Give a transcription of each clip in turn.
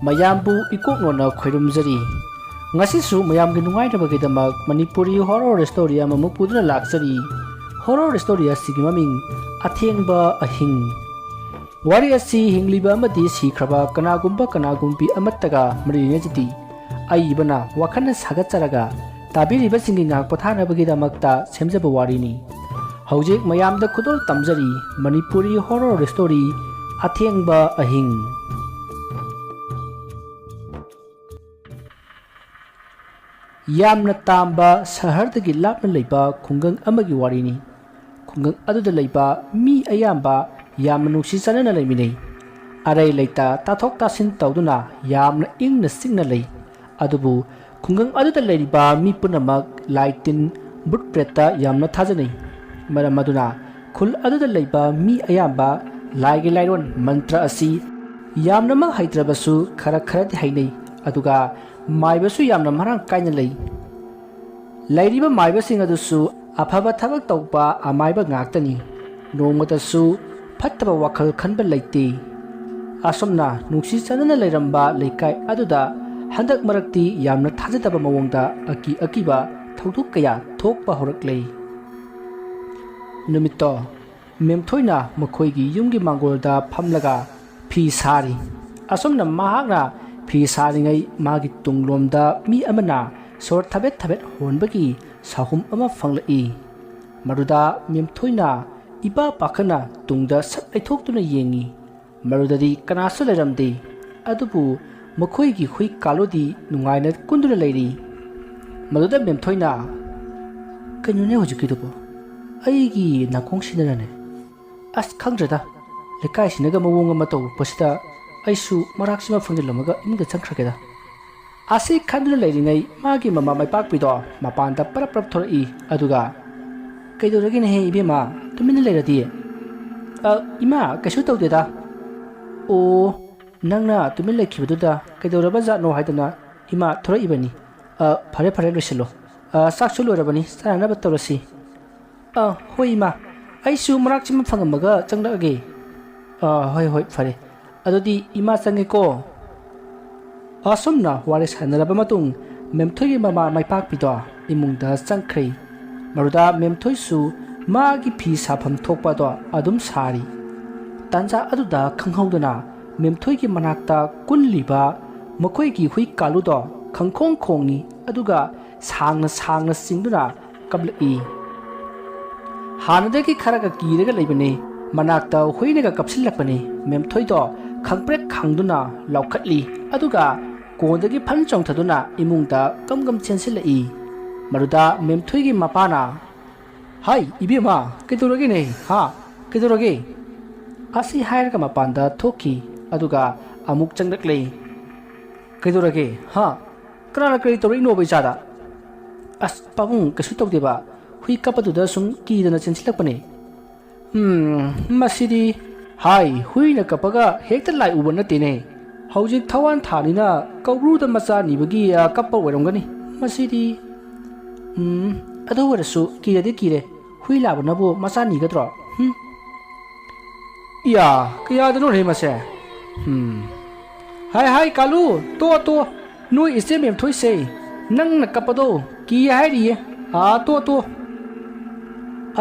ꯃꯌꯥꯝꯕꯨ ꯏꯀꯣꯛꯅꯣꯅ ꯈꯣꯏꯔꯨꯝꯖꯔꯤ ꯉꯁꯤꯁꯨ ꯃꯌꯥꯝꯒꯤ ꯅꯨꯡꯉꯥꯏꯅꯕꯒꯤꯗꯃꯛ ꯃꯅꯤꯄꯨꯔꯤ ꯍꯣꯔꯔ ꯁ꯭ꯇꯣꯔꯤ ꯑꯃꯃꯨꯛ ꯄꯨꯗꯨꯅ ꯂꯥꯛꯆꯔꯤ ꯍꯣꯔꯔ ꯁ꯭ꯇꯣꯔꯤ ꯑꯁꯤꯒꯤ ꯃꯃꯤꯡ ꯑꯊꯦꯡꯕ ꯑꯍꯤꯡ ꯋꯥꯔꯤ ꯑꯁꯤ ꯍꯤꯡꯂꯤꯕ ꯑꯃꯗꯤ ꯁꯤꯈ꯭ꯔꯕ ꯀꯅꯥꯒꯨꯝꯕꯤ ꯑꯃꯠꯇꯒ ꯃꯔꯤ ꯂꯩꯅꯖꯗꯦ ꯑꯏꯕꯅ ꯋꯥꯈꯜꯅ ꯁꯥꯒꯠꯆꯔꯒ ꯇꯥꯕꯤꯔꯤꯕꯁꯤꯡꯒꯤ ꯉꯥꯛ ꯄꯣꯊꯥꯅꯕꯒꯤꯗꯃꯛꯇ ꯁꯦꯝꯖꯕ ꯋꯥꯔꯤꯅꯤ ꯍꯧꯖꯤꯛ ꯃꯌꯥꯝꯗ ꯈꯨꯗꯣꯜ ꯇꯝꯖꯔꯤ ꯃꯅꯤꯄꯨꯔꯤ ꯍꯣꯔꯔ ꯁ꯭ꯇꯣꯔꯤ ꯑꯊꯦꯡꯕ ꯑꯍꯤꯡ ꯌꯥꯝꯅ ꯇꯥꯝꯕ ꯁꯍꯔꯗꯒꯤ ꯂꯥꯞꯅ ꯂꯩꯕ ꯈꯨꯡꯒꯪ ꯑꯃꯒꯤ ꯋꯥꯔꯤꯅꯤ ꯈꯨꯡꯒꯪ ꯑꯗꯨꯗ ꯂꯩꯕ ꯃꯤ ꯑꯌꯥꯝꯕ ꯌꯥꯝꯅ ꯅꯨꯡꯁꯤ ꯆꯥꯟꯅꯅ ꯂꯩꯃꯤꯟꯅꯩ ꯑꯔꯩ ꯂꯩꯇ ꯇꯥꯊꯣꯛ ꯇꯥꯁꯤꯟ ꯇꯧꯗꯨꯅ ꯌꯥꯝꯅ ꯏꯪꯅ ꯆꯤꯛꯅ ꯂꯩ ꯑꯗꯨꯕꯨ ꯈꯨꯡꯒꯪ ꯑꯗꯨꯗ ꯂꯩꯔꯤꯕ ꯃꯤ ꯄꯨꯝꯅꯃꯛ ꯂꯥꯏ ꯇꯤꯟ ꯕꯨꯠ ꯄ꯭ꯔꯦꯠꯇ ꯌꯥꯝꯅ ꯊꯥꯖꯅꯩ ꯃꯔꯝ ꯑꯗꯨꯅ ꯈꯨꯜ ꯑꯗꯨꯗ ꯂꯩꯕ ꯃꯤ ꯑꯌꯥꯝꯕ ꯂꯥꯏꯒꯤ ꯂꯥꯏꯔꯣꯟ ꯃꯟꯇ꯭ꯔ ꯑꯁꯤ ꯌꯥꯝꯅꯃꯛ ꯍꯩꯇ꯭ꯔꯕꯁꯨ ꯈꯔꯗꯤ ꯍꯩꯅꯩ ꯑꯗꯨꯒ ꯃꯥꯏꯕꯁꯨ ꯌꯥꯝꯅ ꯃꯔꯥꯡ ꯀꯥꯏꯅ ꯂꯩ ꯂꯩꯔꯤꯕ ꯃꯥꯏꯕꯁꯤꯡ ꯑꯗꯨꯁꯨ ꯑꯐꯕ ꯊꯕꯛ ꯇꯧꯕ ꯑꯃꯥꯏꯕ ꯉꯥꯛꯇꯅꯤ ꯅꯣꯡꯃꯇꯁꯨ ꯐꯠꯇꯕ ꯋꯥꯈꯜ ꯈꯟꯕ ꯂꯩꯇꯦ ꯑꯁꯨꯝꯅ ꯅꯨꯡꯁꯤ ꯆꯥꯟꯅꯅ ꯂꯩꯔꯝꯕ ꯂꯩꯀꯥꯏ ꯑꯗꯨꯗ ꯍꯟꯗꯛ ꯃꯔꯛꯇꯤ ꯌꯥꯝꯅ ꯊꯥꯖꯗꯕ ꯃꯑꯣꯡꯗ ꯑꯀꯤꯕ ꯊꯧꯗꯣꯛ ꯀꯌꯥ ꯊꯣꯛꯄ ꯍꯧꯔꯛꯂꯦ ꯅꯨꯃꯤꯠꯇꯣ ꯃꯦꯝꯊꯣꯏꯅ ꯃꯈꯣꯏꯒꯤ ꯌꯨꯝꯒꯤ ꯃꯥꯡꯒꯣꯜꯗ ꯐꯝꯂꯒ ꯐꯤ ꯁꯥꯔꯤ ꯑꯁꯨꯝꯅ ꯃꯍꯥꯛꯅ ꯐꯤ ꯁꯥꯔꯤꯉꯩ ꯃꯥꯒꯤ ꯇꯨꯡꯂꯣꯝꯗ ꯃꯤ ꯑꯃꯅ ꯁꯣꯔ ꯊꯕꯦꯠ ꯍꯣꯟꯕꯒꯤ ꯁꯥꯍꯨꯝ ꯑꯃ ꯐꯪꯂꯛꯏ ꯃꯗꯨꯗ ꯃꯦꯝꯊꯣꯏꯅ ꯏꯄꯥ ꯄꯥꯈꯠꯅ ꯇꯨꯡꯗ ꯁꯠ ꯂꯩꯊꯣꯛꯇꯨꯅ ꯌꯦꯡꯉꯤ ꯃꯗꯨꯗꯗꯤ ꯀꯅꯥꯁꯨ ꯂꯩꯔꯝꯗꯦ ꯑꯗꯨꯕꯨ ꯃꯈꯣꯏꯒꯤ ꯍꯨꯏ ꯀꯥꯂꯨꯗꯤ ꯅꯨꯡꯉꯥꯏꯅ ꯀꯨꯟꯗꯨꯅ ꯂꯩꯔꯤ ꯃꯗꯨꯗ ꯃꯦꯝꯊꯣꯏꯅ ꯀꯩꯅꯣꯅꯦ ꯍꯧꯖꯤꯛꯀꯤꯗꯨꯕꯨ ꯑꯩꯒꯤ ꯅꯥꯀꯣꯡꯁꯤꯗꯅꯅꯦ ꯑꯁ ꯈꯪꯗ꯭ꯔꯦꯗ ꯂꯩꯀꯥꯏꯁꯤꯅꯒ ꯃꯑꯣꯡ ꯑꯃ ꯇꯧꯔꯛꯄꯁꯤꯗ ꯑꯩꯁꯨ ꯃꯔꯥꯛꯁꯤꯃ ꯐꯪꯖꯤꯜꯂꯝꯃꯒ ꯏꯃꯨꯡꯗ ꯆꯪꯈ꯭ꯔꯒꯦꯗ ꯑꯁꯤ ꯈꯟꯗꯨꯅ ꯂꯩꯔꯤꯉꯩ ꯃꯥꯒꯤ ꯃꯃꯥ ꯃꯩꯄꯥꯛꯄꯤꯗꯣ ꯃꯄꯥꯟꯗ ꯄꯔꯞ ꯊꯣꯔꯛꯏ ꯑꯗꯨꯒ ꯀꯩꯗꯧꯔꯒꯦꯅꯦꯍꯦ ꯏꯕꯦꯝꯃ ꯇꯨꯃꯤꯟꯅ ꯂꯩꯔꯗꯤ ꯏꯃꯥ ꯀꯩꯁꯨ ꯇꯧꯗꯦꯗ ꯑꯣ ꯅꯪꯅ ꯇꯨꯃꯤꯟ ꯂꯩꯈꯤꯕꯗꯨꯗ ꯀꯩꯗꯧꯔꯕ ꯖꯥꯠꯅꯣ ꯍꯥꯏꯗꯅ ꯏꯃꯥ ꯊꯣꯔꯛꯏꯕꯅꯤ ꯐꯔꯦ ꯂꯣꯏꯁꯤꯜꯂꯣ ꯆꯥꯛꯁꯨ ꯂꯣꯏꯔꯕꯅꯤ ꯆꯥꯅꯅꯕ ꯇꯧꯔꯁꯤ ꯍꯣꯏ ꯏꯃꯥ ꯑꯩꯁꯨ ꯃꯔꯥꯛꯁꯤꯃ ꯐꯪꯉꯝꯃꯒ ꯆꯪꯂꯛꯑꯒꯦ ꯍꯣꯏ ꯐꯔꯦ ꯑꯗꯨꯗꯤ ꯏꯃꯥ ꯆꯪꯉꯦꯀꯣ ꯑꯁꯨꯝꯅ ꯋꯥꯔꯤ ꯁꯥꯟꯅꯔꯕ ꯃꯇꯨꯡ ꯃꯦꯝꯊꯣꯏꯒꯤ ꯃꯃꯥ ꯃꯩꯄꯥꯛꯄꯤꯗꯣ ꯏꯃꯨꯡꯗ ꯆꯪꯈ꯭ꯔꯦ ꯃꯗꯨꯗ ꯃꯦꯝꯊꯣꯏꯁꯨ ꯃꯥꯒꯤ ꯐꯤ ꯁꯥꯐꯝ ꯊꯣꯛꯄꯗꯣ ꯑꯗꯨꯝ ꯁꯥꯔꯤ ꯇꯥꯟꯖꯥ ꯑꯗꯨꯗ ꯈꯪꯍꯧꯗꯅ ꯃꯦꯝꯊꯣꯏꯒꯤ ꯃꯅꯥꯛꯇ ꯀꯨꯜꯂꯤꯕ ꯃꯈꯣꯏꯒꯤ ꯍꯨꯏ ꯀꯥꯂꯨꯗꯣ ꯈꯪꯈꯣꯡ ꯈꯣꯡꯉꯤ ꯑꯗꯨꯒ ꯁꯥꯡꯅ ꯆꯤꯡꯗꯨꯅ ꯀꯞꯂꯛꯏ ꯍꯥꯟꯅꯗꯒꯤ ꯈꯔꯒ ꯀꯤꯔꯒ ꯂꯩꯕꯅꯤ ꯃꯅꯥꯛꯇ ꯍꯨꯏꯅꯒ ꯀꯞꯁꯤꯜꯂꯛꯄꯅꯤ ꯃꯦꯝꯊꯣꯏꯗꯣ ꯈꯪꯄ꯭ꯔꯦꯛ ꯈꯪꯗꯨꯅ ꯂꯥꯎꯈꯠꯂꯤ ꯑꯗꯨꯒ ꯀꯣꯟꯗꯒꯤ ꯐꯟ ꯆꯣꯡꯊꯗꯨꯅ ꯏꯃꯨꯡꯗ ꯀꯝ ꯆꯦꯟꯁꯤꯜꯂꯛꯏ ꯃꯗꯨꯗ ꯃꯦꯝꯊꯣꯏꯒꯤ ꯃꯄꯥꯅ ꯍꯥꯏ ꯏꯕꯦꯝꯃ ꯀꯩꯗꯧꯔꯒꯦꯅꯦ ꯀꯩꯗꯧꯔꯒꯦ ꯑꯁꯤ ꯍꯥꯏꯔꯒ ꯃꯄꯥꯟꯗ ꯊꯣꯛꯈꯤ ꯑꯗꯨꯒ ꯑꯃꯨꯛ ꯆꯪꯂꯛꯂꯦ ꯀꯩꯗꯧꯔꯒꯦ ꯀꯅꯥꯅ ꯀꯔꯤ ꯇꯧꯔꯛꯏꯅꯣꯕ ꯏꯆꯥꯗ ꯑꯁ ꯄꯥꯕꯨꯡ ꯀꯩꯁꯨ ꯇꯧꯗꯦꯕ ꯍꯨꯏ ꯀꯞꯄꯗꯨꯗ ꯁꯨꯝ ꯀꯤꯗꯅ ꯆꯦꯟꯁꯤꯜꯂꯛꯄꯅꯦ ꯃꯁꯤꯗꯤ ꯍꯥꯏ ꯍꯨꯏꯅ ꯀꯞꯄꯒ ꯍꯦꯛꯇ ꯂꯥꯏ ꯎꯕ ꯅꯠꯇꯦꯅꯦ ꯍꯧꯖꯤꯛ ꯊꯋꯥꯟ ꯊꯥꯅꯤꯅ ꯀꯧꯕ꯭ꯔꯨꯗ ꯃꯆꯥ ꯅꯤꯕꯒꯤ ꯀꯞꯄ ꯑꯣꯏꯔꯝꯒꯅꯤ ꯃꯁꯤꯗꯤ ꯑꯗꯨ ꯑꯣꯏꯔꯁꯨ ꯀꯤꯔꯗꯤ ꯀꯤꯔꯦ ꯍꯨꯏ ꯂꯥꯕꯅꯕꯨ ꯃꯆꯥ ꯅꯤꯒꯗ꯭ꯔꯣ ꯏꯌꯥ ꯀꯌꯥꯗꯅꯣ ꯃꯁꯦ ꯍꯥꯏ ꯀꯥꯂꯨ ꯇꯣ ꯅꯣꯏ ꯏꯆꯦ ꯃꯦꯝꯊꯣꯏꯁꯦ ꯅꯪꯅ ꯀꯞꯄꯗꯣ ꯀꯤ ꯍꯥꯏꯔꯤꯌꯦ ꯇꯣ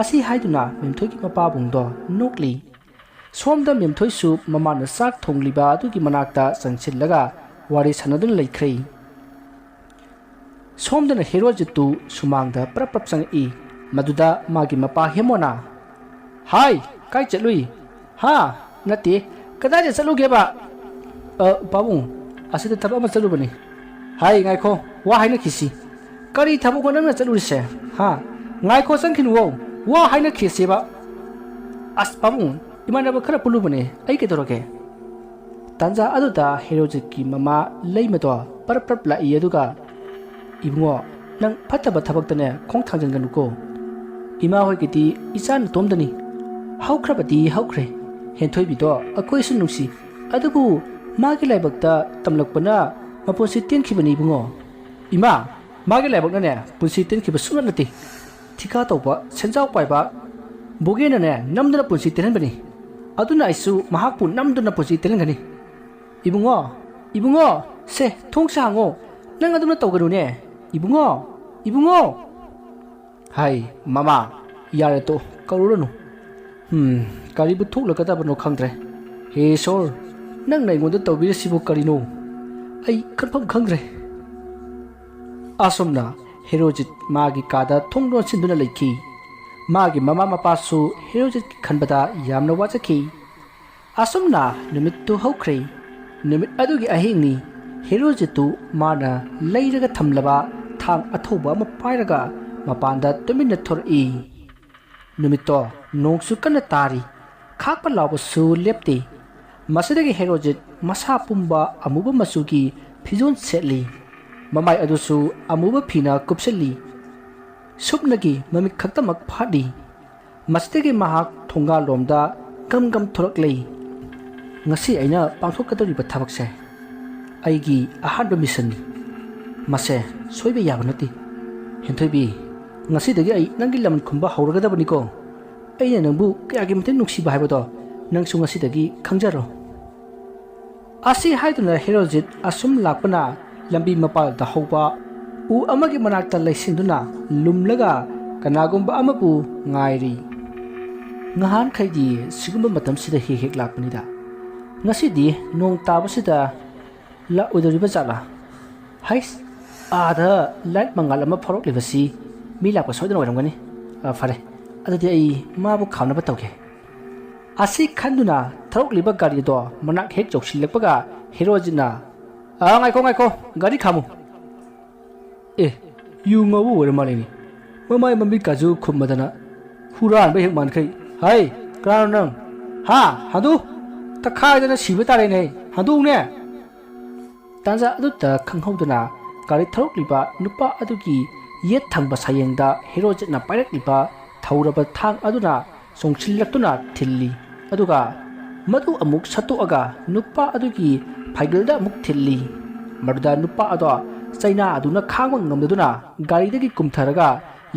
ꯑꯁꯤ ꯍꯥꯏꯗꯨꯅ ꯃꯦꯝꯊꯣꯏꯒꯤ ꯃꯄꯥꯕꯨꯡꯗꯣ ꯅꯣꯛꯂꯤ ꯁꯣꯝꯗ ꯃꯦꯝꯊꯣꯏꯁꯨ ꯃꯃꯥꯅ ꯆꯥꯛ ꯊꯣꯡꯂꯤꯕ ꯑꯗꯨꯒꯤ ꯃꯅꯥꯛꯇ ꯆꯪꯁꯤꯜꯂꯒ ꯋꯥꯔꯤ ꯁꯥꯟꯅꯗꯨꯅ ꯂꯩꯈ꯭ꯔꯦ ꯁꯣꯝꯗꯅ ꯍꯦꯔꯣꯖꯤꯠꯇꯨ ꯁꯨꯃꯥꯡꯗ ꯄ꯭ꯔꯞ ꯆꯪꯉꯛꯏ ꯃꯗꯨꯗ ꯃꯥꯒꯤ ꯃꯄꯥ ꯍꯦꯃꯣꯅ ꯍꯥꯏ ꯀꯥꯏ ꯆꯠꯂꯨꯏ ꯅꯠꯇꯦ ꯀꯗꯥꯏꯗ ꯆꯠꯂꯨꯒꯦꯕ ꯄꯥꯕꯨꯡ ꯑꯁꯤꯗ ꯊꯕꯛ ꯑꯃ ꯆꯠꯂꯨꯕꯅꯤ ꯍꯥꯏ ꯉꯥꯏꯈꯣ ꯋꯥ ꯍꯥꯏꯅꯈꯤꯁꯤ ꯀꯔꯤ ꯊꯕꯛꯅꯣ ꯅꯪꯅ ꯆꯠꯂꯨꯔꯤꯁꯦ ꯉꯥꯏꯈꯣ ꯆꯪꯈꯤꯅꯨꯋꯣ ꯋꯥ ꯍꯥꯏꯅꯈꯤꯁꯦꯕ ꯑꯁ ꯄꯥꯕꯨꯡ ꯏꯃꯥꯟꯅꯕ ꯈꯔ ꯄꯨꯜꯂꯨꯕꯅꯦ ꯑꯩ ꯀꯩꯗꯧꯔꯒꯦ ꯇꯥꯟꯖꯥ ꯑꯗꯨꯗ ꯍꯦꯔꯣꯖꯤꯠꯀꯤ ꯃꯃꯥ ꯂꯩꯃꯗꯣ ꯄꯔꯞ ꯂꯥꯛꯏ ꯑꯗꯨꯒ ꯏꯕꯨꯡꯉꯣ ꯅꯪ ꯐꯠꯇꯕ ꯊꯕꯛꯇꯅꯦ ꯈꯣꯡ ꯊꯥꯡꯖꯤꯟꯒꯅꯨꯀꯣ ꯏꯃꯥ ꯍꯣꯏꯒꯤꯗꯤ ꯏꯆꯥ ꯅꯇꯣꯝꯗꯅꯤ ꯍꯧꯈ꯭ꯔꯕꯗꯤ ꯍꯧꯈ꯭ꯔꯦ ꯍꯦꯟꯊꯣꯏꯕꯤꯗꯣ ꯑꯩꯈꯣꯏꯁꯨ ꯅꯨꯡꯁꯤ ꯑꯗꯨꯕꯨ ꯃꯥꯒꯤ ꯂꯥꯏꯕꯛꯇ ꯇꯝꯂꯛꯄꯅ ꯃꯄꯨꯟꯁꯤ ꯇꯦꯟꯈꯤꯕꯅꯤ ꯏꯕꯨꯡꯉꯣ ꯏꯃꯥ ꯃꯥꯒꯤ ꯂꯥꯏꯕꯛꯅꯅꯦ ꯄꯨꯟꯁꯤ ꯇꯦꯟꯈꯤꯕ ꯁꯨꯡꯅꯠ ꯅꯠꯇꯦ ꯊꯤꯀꯥ ꯇꯧꯕ ꯁꯦꯟꯖꯥꯎ ꯄꯥꯏꯕ ꯕꯣꯒꯦꯅꯅꯦ ꯅꯝꯗꯨꯅ ꯄꯨꯟꯁꯤ ꯇꯦꯟꯍꯟꯕꯅꯤ ꯑꯗꯨꯅ ꯑꯩꯁꯨ ꯃꯍꯥꯛꯄꯨ ꯅꯝꯗꯨꯅ ꯄꯨꯟꯁꯤ ꯇꯦꯟꯍꯟꯒꯅꯤ ꯏꯕꯨꯡꯉꯣ Ibungo, se, thong sango, nang aduna tawgarune. Ibungo. Hai, mama, yare to, karuranu. Karibu thuklakadabano khangdre. He sor, nang naingonda tawbirasibu karino. Ai kanpham khangdre. Asomna Herojit magi kada thongdo sinduna leiki. Magi mama mapasu Herojit khanbada yamna wachaki. Asomna numittu hokre. Numit adugi ahingni Herojitu mana leiraga thamlaba thang athoba ma pairaga mapanda tuminna thori. Numitto nongsu kana tari. Khakpa lawa su lepti. Masidagi Herojit masa pumba amuba masugi phizon setli. Mamai adusu amuba phina kupseli. Supnagi mamik khaktamak phadi. Masidagi mahak thonga lomda gam thoraklei. Ngasi aina pangthokadoriba thabakse aigi ahanba mission ni mase soibe yaba nati henthoi ngasi dagi ai nangi lam khumba hawragadabani ko aina nangbu kayagi mten nuksiba haibodo nangsu ngasi dagi khangjaro asi haiduna Herojit asum lakpana lambi mapal da hawba u amagi manakta laisinduna lumlaga kanagumba amapu ngairi ngahan khaidi sigumba matam sida hek lakpani da Ngasidi nong tabasida la udariba jala hais ada light mangal ama phorok lebasi mi lakpa soidana waramgani fare adadi ai mabu khawna ba tawke asi khanduna tharok liba gari do manak hek joksilakpaga Herojina ngaiko gari khamu yu ngabu waramaleni mamai mambi kaju khummadana huran ba hek mankai hai kran nang ha hadu Takhaidana siba tare ne hadune Tanza aduta khanghawduna gari tharok liba nupa adugi yet thangba sayengda Herojit na pairak liba thauraba thang aduna songchillaktuna thilli aduga madu amuk satoaga nupa adugi phaigalda amuk thilli maruda nupa ado chaina aduna khangwa ngamdaduna gari dagi kumtharaga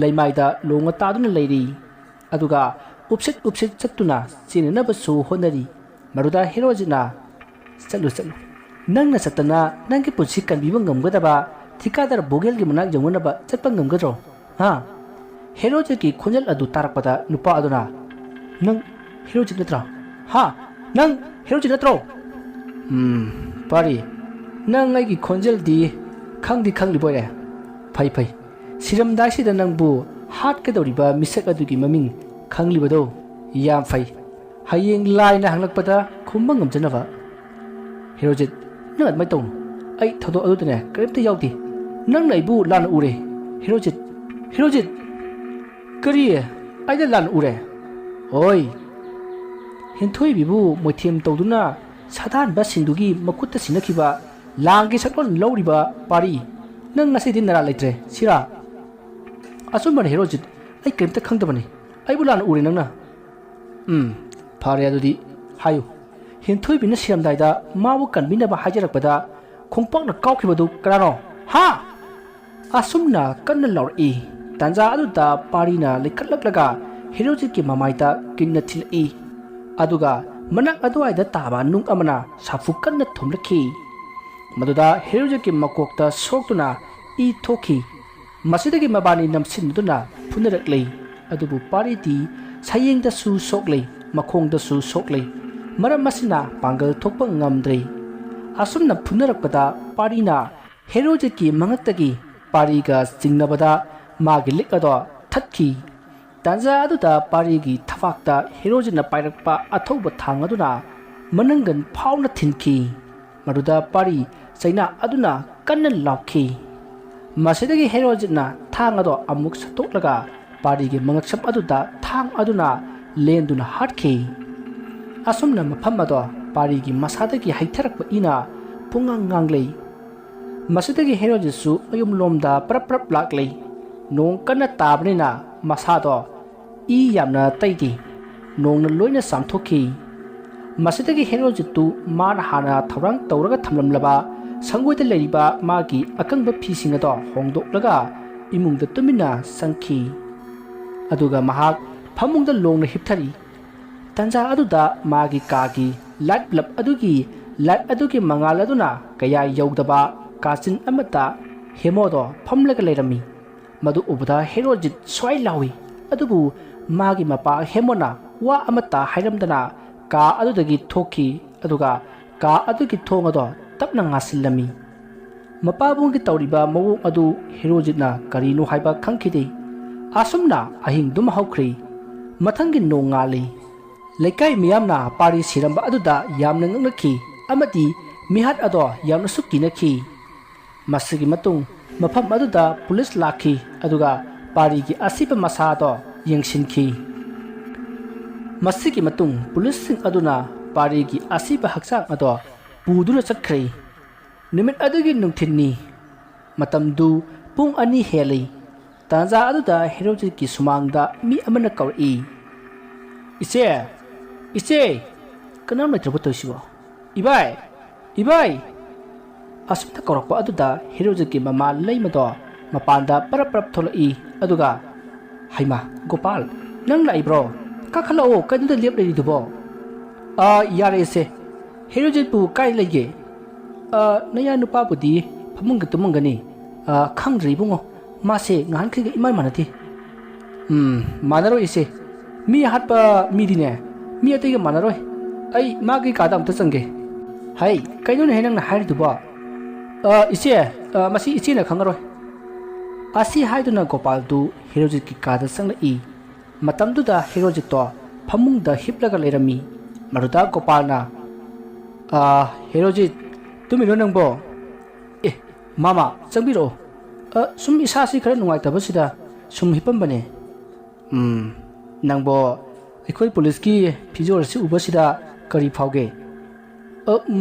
leimaida longa taduna leiri aduga upset chattuna chinana su honari Maruda Herojina chalu nangna satana nangi punsi kan biba ngamgadaba thikadar bogel gi manak jangwanaba chatpa ngamgadro ha Herojit ki khonjal adu tarakpada nupa aduna nang Herojit natra ha nang Herojit natro pari nang ai gi khonjal di khangli boire phai siramdai sida nangbu hat ka doriba misak adu gi maming khangli bado yam phai Hayeng lai na hanglakpada khumba ngamjanaba Herojit nang admai tong ai thodo adutane karimta yawti nang naibu lan ure Herojit kari aida lan ure oi henthoi bibu moithem tawduna sadan ba singdugi makutta sinakhiba langi saklon lawriba pari nang ngasi din nara laitre sira asumban Herojit ai karimta khangdabani aibu lan ure nangna Pare adudi hayu henthoi bina siramdaida mabu kanbinaba hajarakpada khongpakna kawkhibadu karano ha asumna kanna lawri tanja aduda parina lekhatlaklaga Herojit ki mamaita kinna thilai aduga manak aduaida taba nung amana safu kanna thomlakhi maduda Herojit ki makokta soktuna I thoki masidagi mabani namsinduna punaraklei adubu pariti sayengda su soklei Makhongda su soklei maram masina pangal thokpa ngamdrei asumna punarakpada parina Herojit ki mangaktagi pariga jingnabada magi likado thatki tanja aduda parigi thafakta Herojitna pairakpa athoba thangaduna manangan phauna thinki maruda pari chaina aduna kanna laukhi masidagi Herojitna thangado amuk satoklaga parigi mangaksap aduda thang aduna Lenduna hatkhi asumna mafamado parigi masadagi haitharakpa ina pungang nganglei masidagi Herojit su ayum lomda prap laklei nong kana tabnina masado I yamna taiti nongna loina samthokhi masidagi Herojit tu mana hana thaurang tawraga thamlamlaba sangoida leiriba magi akangba phisingado hongdoklaga imungda tumina sangkhi aduga mahak Phamungda longna hipthari tanja aduda magi kagi light bulb adugi light ꯑꯗꯨꯒꯤ ꯃꯉꯥꯜ ꯑꯗꯨꯅ ꯀꯌꯥ ꯌꯧꯗꯕ ꯀꯥꯆꯤꯟ ꯑꯃꯗ ꯍꯦꯃꯣꯗꯣ ꯐꯝꯂꯒ ꯂꯩꯔꯝꯃꯤ ꯃꯗꯨ ꯎꯕꯗ ꯍꯦꯔꯣꯖꯤꯠ ꯁ꯭ꯋꯥꯏ ꯂꯥꯎꯏ ꯑꯗꯨꯕꯨ ꯃꯥꯒꯤ ꯃꯄꯥ ꯍꯦꯃꯣꯅ ꯋꯥ ꯑꯃꯠꯇ ꯍꯥꯏꯔꯝꯗꯅ ꯀꯥ ꯑꯗꯨꯗꯒꯤ ꯊꯣꯛꯈꯤ ꯑꯗꯨꯒ ꯀꯥ ꯑꯗꯨꯒꯤ ꯊꯣꯡ ꯑꯗꯣ ꯇꯞꯅ ꯉꯥꯁꯤꯜꯂꯝꯃꯤ ꯃꯄꯥꯕꯨꯡꯒꯤ ꯇꯧꯔꯤꯕ ꯃꯑꯣꯡ ꯑꯗꯨ ꯍꯦꯔꯣꯖꯤꯠꯅ ꯀꯔꯤꯅꯣ ꯍꯥꯏꯕ ꯈꯪꯈꯤꯗꯦ ꯑꯁꯨꯝꯅ ꯑꯍꯤꯡꯗꯨꯝ ꯍꯧꯈ꯭ꯔꯦ ꯃꯊꯪꯒꯤ ꯅꯣꯡ ꯉꯥꯜꯂꯤ ꯂꯩꯀꯥꯏ ꯃꯤꯌꯥꯝꯅ ꯄꯥꯔꯤ ꯁꯤꯔꯝꯕ ꯑꯗꯨꯗ ꯌꯥꯝꯅ ꯉꯛꯅꯈꯤ ꯑꯃꯗꯤ ꯃꯤꯍꯥꯠ ꯑꯗꯣ ꯌꯥꯝꯅꯁꯨ ꯀꯤꯅꯈꯤ ꯃꯁꯤꯒꯤ ꯃꯇꯨꯡ ꯃꯐꯝ ꯑꯗꯨꯗ ꯄꯨꯂꯤꯁ ꯂꯥꯛꯈꯤ ꯑꯗꯨꯒ ꯄꯥꯔꯤꯒꯤ ꯑꯁꯤꯕ ꯃꯁꯥ ꯑꯗꯣ ꯌꯦꯡꯁꯤꯟꯈꯤ ꯃꯁꯤꯒꯤ ꯃꯇꯨꯡ ꯄꯨꯂꯤꯁꯁꯤꯡ ꯑꯗꯨꯅ ꯄꯥꯔꯤꯒꯤ ꯑꯁꯤꯕ ꯍꯛꯆꯥꯡ ꯑꯗꯣ ꯄꯨꯗꯨꯅ ꯆꯠꯈ꯭ꯔꯦ ꯅꯨꯃꯤꯠ ꯑꯗꯨꯒꯤ ꯅꯨꯡꯊꯤꯟꯅꯤ ꯃꯇꯝꯗꯨ ꯄꯨꯡ 2 ꯍꯦꯜꯂꯤ ꯇꯥꯟꯖꯥ ꯑꯗꯨꯗ ꯍꯦꯔꯣꯖꯤꯠꯀꯤ ꯁꯨꯃꯥꯡꯗ ꯃꯤ ꯑꯃꯅ ꯀꯧꯔꯛꯏ ꯏꯆꯦ ꯏꯆꯦ ꯀꯅꯥꯝ ꯂꯩꯇ꯭ꯔꯕ ꯇꯧꯏꯁꯤꯕꯣ ꯏꯕꯥꯏ ꯏꯕꯥꯏ ꯑꯁꯨꯝꯅ ꯀꯧꯔꯛꯄ ꯑꯗꯨꯗ ꯍꯦꯔꯣꯖꯤꯠꯀꯤ ꯃꯃꯥ ꯂꯩꯃꯗꯣ ꯃꯄꯥꯟꯗ ꯄꯔꯞ ꯄꯔꯞ ꯊꯣꯛꯂꯛꯏ ꯑꯗꯨꯒ ꯍꯩꯃꯥ ꯒꯣꯄꯥꯜ ꯅꯪ ꯂꯥꯛꯏꯕ꯭ꯔꯣ ꯀꯥꯈꯠꯂꯛꯑꯣ ꯀꯩꯅꯣꯗ ꯂꯦꯞ ꯂꯩꯔꯤꯗꯨꯕꯣ ꯌꯥꯔꯦ ꯏꯆꯦ ꯍꯦꯔꯣꯖꯤꯠꯄꯨ ꯀꯥꯏ ꯂꯩꯒꯦ ꯅꯌꯥ ꯅꯨꯄꯥꯕꯨꯗꯤ ꯐꯃꯨꯡꯗ ꯇꯨꯝꯃꯝꯒꯅꯤ ꯈꯪꯗ꯭ꯔꯦ ꯏꯕꯨꯡꯉꯣ ꯃꯥꯁꯦ ꯉꯍꯥꯟꯈꯩꯒ ꯏꯃꯥꯟ ꯃꯥꯟꯅꯗꯦ ꯃꯥꯟꯅꯔꯣꯏ ꯏꯆꯦ ꯃꯤ ꯍꯥꯠꯄ ꯃꯤꯗꯤꯅꯦ ꯃꯤ ꯑꯇꯩꯒ ꯃꯥꯟꯅꯔꯣꯏ ꯑꯩ ꯃꯥꯒꯤ ꯀꯥꯗ ꯑꯝꯇ ꯆꯪꯒꯦ ꯍꯩ ꯀꯩꯅꯣꯅꯦꯍꯦ ꯅꯪꯅ ꯍꯥꯏꯔꯤꯗꯨꯕꯣ ꯏꯆꯦ ꯃꯁꯤ ꯏꯆꯦꯅ ꯈꯪꯉꯔꯣꯏ ꯑꯁꯤ ꯍꯥꯏꯗꯨꯅ ꯒꯣꯄꯥꯜꯗꯨ ꯍꯦꯔꯣꯖꯤꯠꯀꯤ ꯀꯥꯗ ꯆꯪꯂꯛꯏ ꯃꯇꯝꯗꯨꯗ ꯍꯦꯔꯣꯖꯤꯠꯇꯣ ꯐꯃꯨꯡꯗ ꯍꯤꯞꯂꯒ ꯂꯩꯔꯝꯃꯤ ꯃꯗꯨꯗ ꯒꯣꯄꯥꯜꯅ ꯍꯦꯔꯣꯖꯤꯠ ꯇꯨꯝꯃꯤꯔꯣ ꯅꯪꯕꯣ ꯃꯥꯃꯥ ꯆꯪꯕꯤꯔꯛꯑꯣ ꯁꯨꯝ ꯏꯁꯥꯁꯤ ꯈꯔ ꯅꯨꯡꯉꯥꯏꯇꯕꯁꯤꯗ ꯁꯨꯝ ꯍꯤꯞꯄꯝꯕꯅꯦ ꯅꯪꯕꯣ ꯑꯩꯈꯣই ꯄꯨꯂꯤꯁꯀꯤ ꯐꯤꯖꯣꯜ ꯑꯁꯤ ꯎꯕꯁꯤꯗ ꯀꯔꯤ ꯐꯥꯎꯒꯦ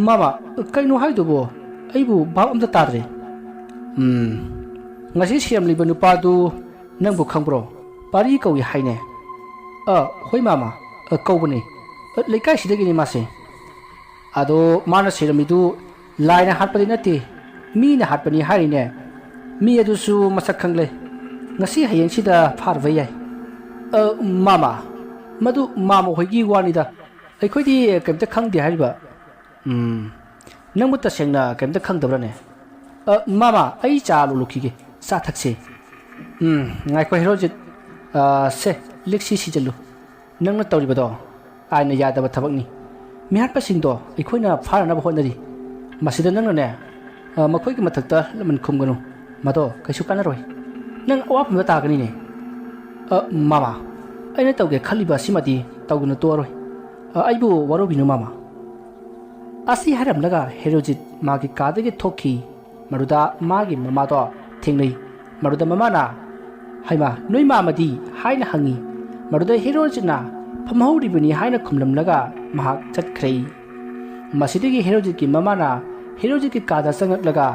ꯃꯥꯃꯥ ꯀꯩꯅꯣ ꯍꯥꯏꯗꯨꯕꯣ ꯑꯩꯕꯨ ꯚꯥꯞ ꯑꯝꯇ ꯇꯥꯗ꯭ꯔꯦ ngasi siamliba nupadu nangbu khangbro pari kawi haine hoi mama kawbani leikai sidagini mase ado mana siramidu laina hatpadi nati mi na hatpani harine mi adusu masak khangle ngasi hayeng sida pharwa yai mama madu mama hoigi wanida aikhodi kemta khangdi hariba nangbu tasengna kemta khangdabrane mama ai cha lulukhige sa thakse ngai ko Herojit se liksi si jalu nangna tawribado aina yadaba thabakni mihat pasing do ikoina pharana ba honari masida nangna ne makhoi ki mathakta laman khumganu mado kaisu kanaroi nang awap ma ta gani ne mama aina tawge khaliba simadi tawgunu toroi aibu warobinu mama asi haram laga Herojit magi kadagi thokhi maruda magi mama do thingnei maruda mama na haima noi mamadi haina hangi maruda Herojit na phamhauri bani haina khumlam laga mahak chatkrei masidigi Herojit ki mama na Herojit ki kada sangat laga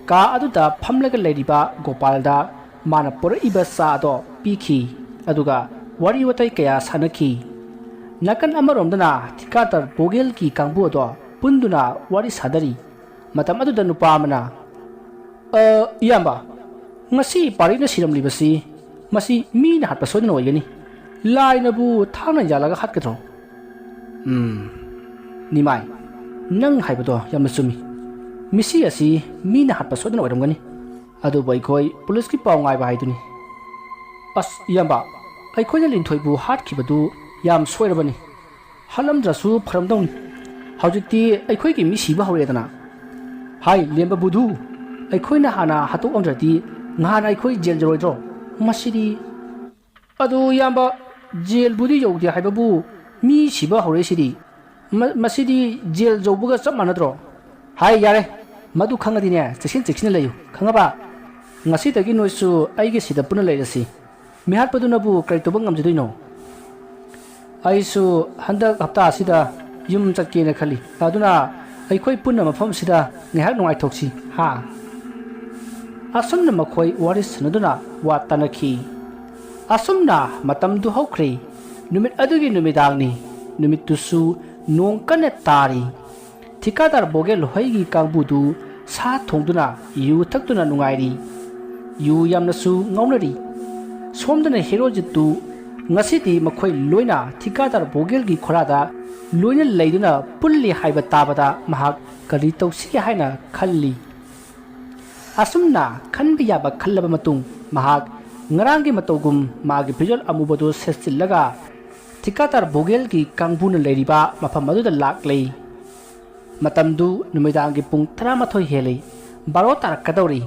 ka aduda phamlaga leiriba Gopal da mana pura iba sa do pikhi aduga wari watai kaya sanakhi nakan amarom dana thikatar bogel ki kangbu do punduna wari sadari matam aduda nupa amana iyamba ngasi parina siramlibasi masi mi na hatpa sodna oigani lainabu thana yalaga hatkatro nimai nang haibado yamna sumi misi asi mi na hatpa sodna oiramgani adu bai khoi police ki paw ngai ba haiduni as iyamba ai khoi linthoi bu hat khibadu yam soirabani halam drasu pharamdong haujikti ai khoi ki mi siba hauredana hai lemba budu ai khoi na hana hatok amrati nghan ai khoi jel jorodro masidi adu yamba jel budi yogdi haibabu mi siba haure sidi masidi jel jobuga chap manadro hai yare madu khangadi ne cheksin cheksin layu khangaba ngasi tagi noisu aige sida puna leirasi mihar padunabu kai tobang amjadino aisu handak hapta sida yum chakke na khali aduna ai khoi punna mafam sida ngehak nongai thoksi ha asumna makhoi waris sanaduna watanakhi asumna matam du hokre numit adugi numidangni numit tusu nong kana tari thikadar bogel hoigi kangbudu sa thongduna yu thakduna nungairi yu yamnasu ngaunari somdana Herojit tu ngasiti makhoi loina thikadar bogel gi khorada loina leiduna pulli haiba tabada mahak kari tausi haina khalli asumna khanbi yaba khallaba matung mahak ngarangi matogum magi pijol amubado sesillaga thikatar bogel ki kangbuna leiriba mafam aduda laklei matamdu numidangi pung 13 helei baro tarakadori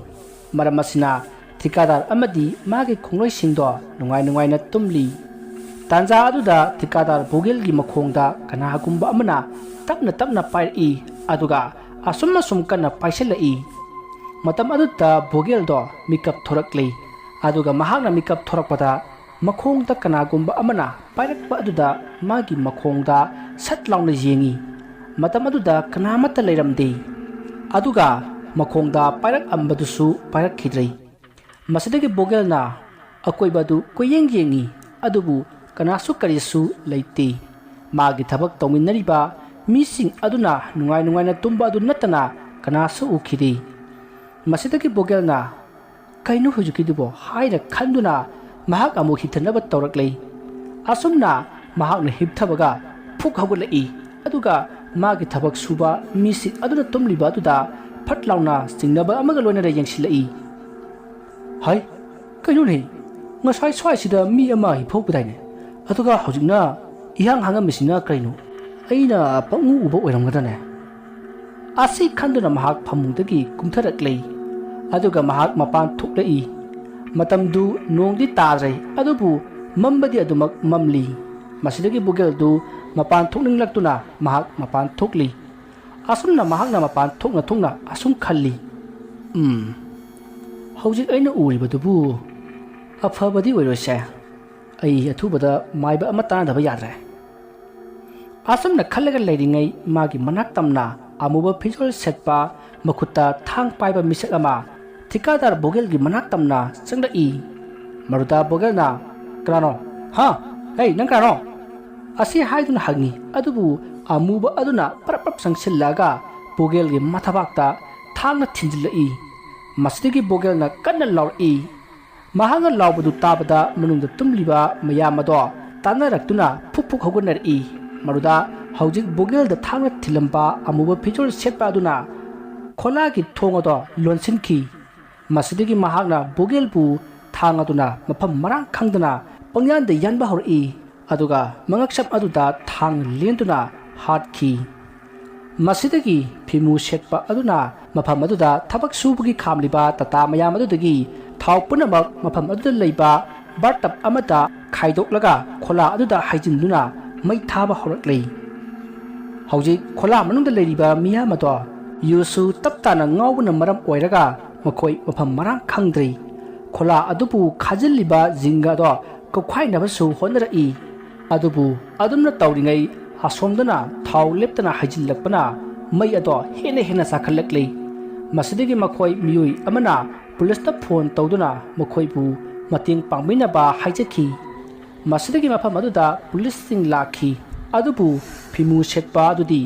maramasina thikadar amadi magi khongloi singdo nungai na tumli tanja aduda thikadar bogel gi makhongda kana gumba amana tapna pai i aduga asum kana paiselai matam aduda bogel do mikap thoraklei aduga mahakna mikap thorakpada makhongda kana gumba amana pairakpa aduda magi makhongda satlauna yengi matam aduda kana mata leiramde aduga makhongda pairak ambadusu pairak khidrei masidagi bogelna akoibadu koyeng yengi adubu kanasu karisu leite magi thabak tawminnariba mising aduna nungai na tumba adu natana kanasu ukhidi masidagi bogelna kainu hujukidubo haira khanduna mahak amu hithanaba tawraklei asumna mahakna hipthabaga phuk hagulai aduga magi thabak suba mising aduna tumliba aduda phatlauna singnaba amaga loina yengsilai hai kainu nei ngasai swai sida mi ama hi phokpadaine aduga hojikna ihang hangammisina kainu aina pangu uba oiramgadane asi khanduna mahak phamungdagi kumtharaklei aduga mahak mapan thuklai matamdu nongdi tadrai adubu mambadi adumak mamli masidagi bugeldu mapan thukninglaktuna mahak mapan thukli asumna mahakna mapan thukna asum khalli hojik aina uribadubu afabadi oirose ai athubada maiba ama tanadaba yadre asumna khallaga leiringai magi manak tamna amuba phijol setpa makutta thang paiba misak ama thikadar bogel gi manak tamna changda i maruda bogelna krano ha hey nang krano asi haiduna hangi adubu amuba aduna parap sangsillaga bogel gi mathabakta thangna thinjilai masdigi bogelna kanna lawi mahanga lawbadu tabada manungda tumliba mayamado tanaraktuna phuk hogunari maruda hojik bogel da thangna thilamba amuba phijol setpa aduna khola gi thongodo lonsinki masidigi mahakna bogel bu thangaduna mafam marang khangdana pangyan da yanba hori aduga mangaksap aduda thang lentuna hatki masidagi phimu setpa aduna mafam aduda thabak subugi khamliba tata mayam adudagi thau punamak mafam aduda leiba bartap amata khaidoklaga khola aduda haijinduna mai thaba horaklei hojik khola manungda leiriba miyamado yusu taptana ngawbuna maram oiraga makhoi mafam marang khangdrei khola adubu khajilliba jinga do kokhainaba su honarai adubu adumna tawringai asomdana thau leptana hajillakpana mai ado hena sakhalaklei masidigi makhoi miyui amana police phone तौदुना मखोइबु मतेंग पांगमिनबा हाइजखि मसिदगी मफम अदुदा police सिंग लाखि अदुबु फिमु सेटपा अदुदि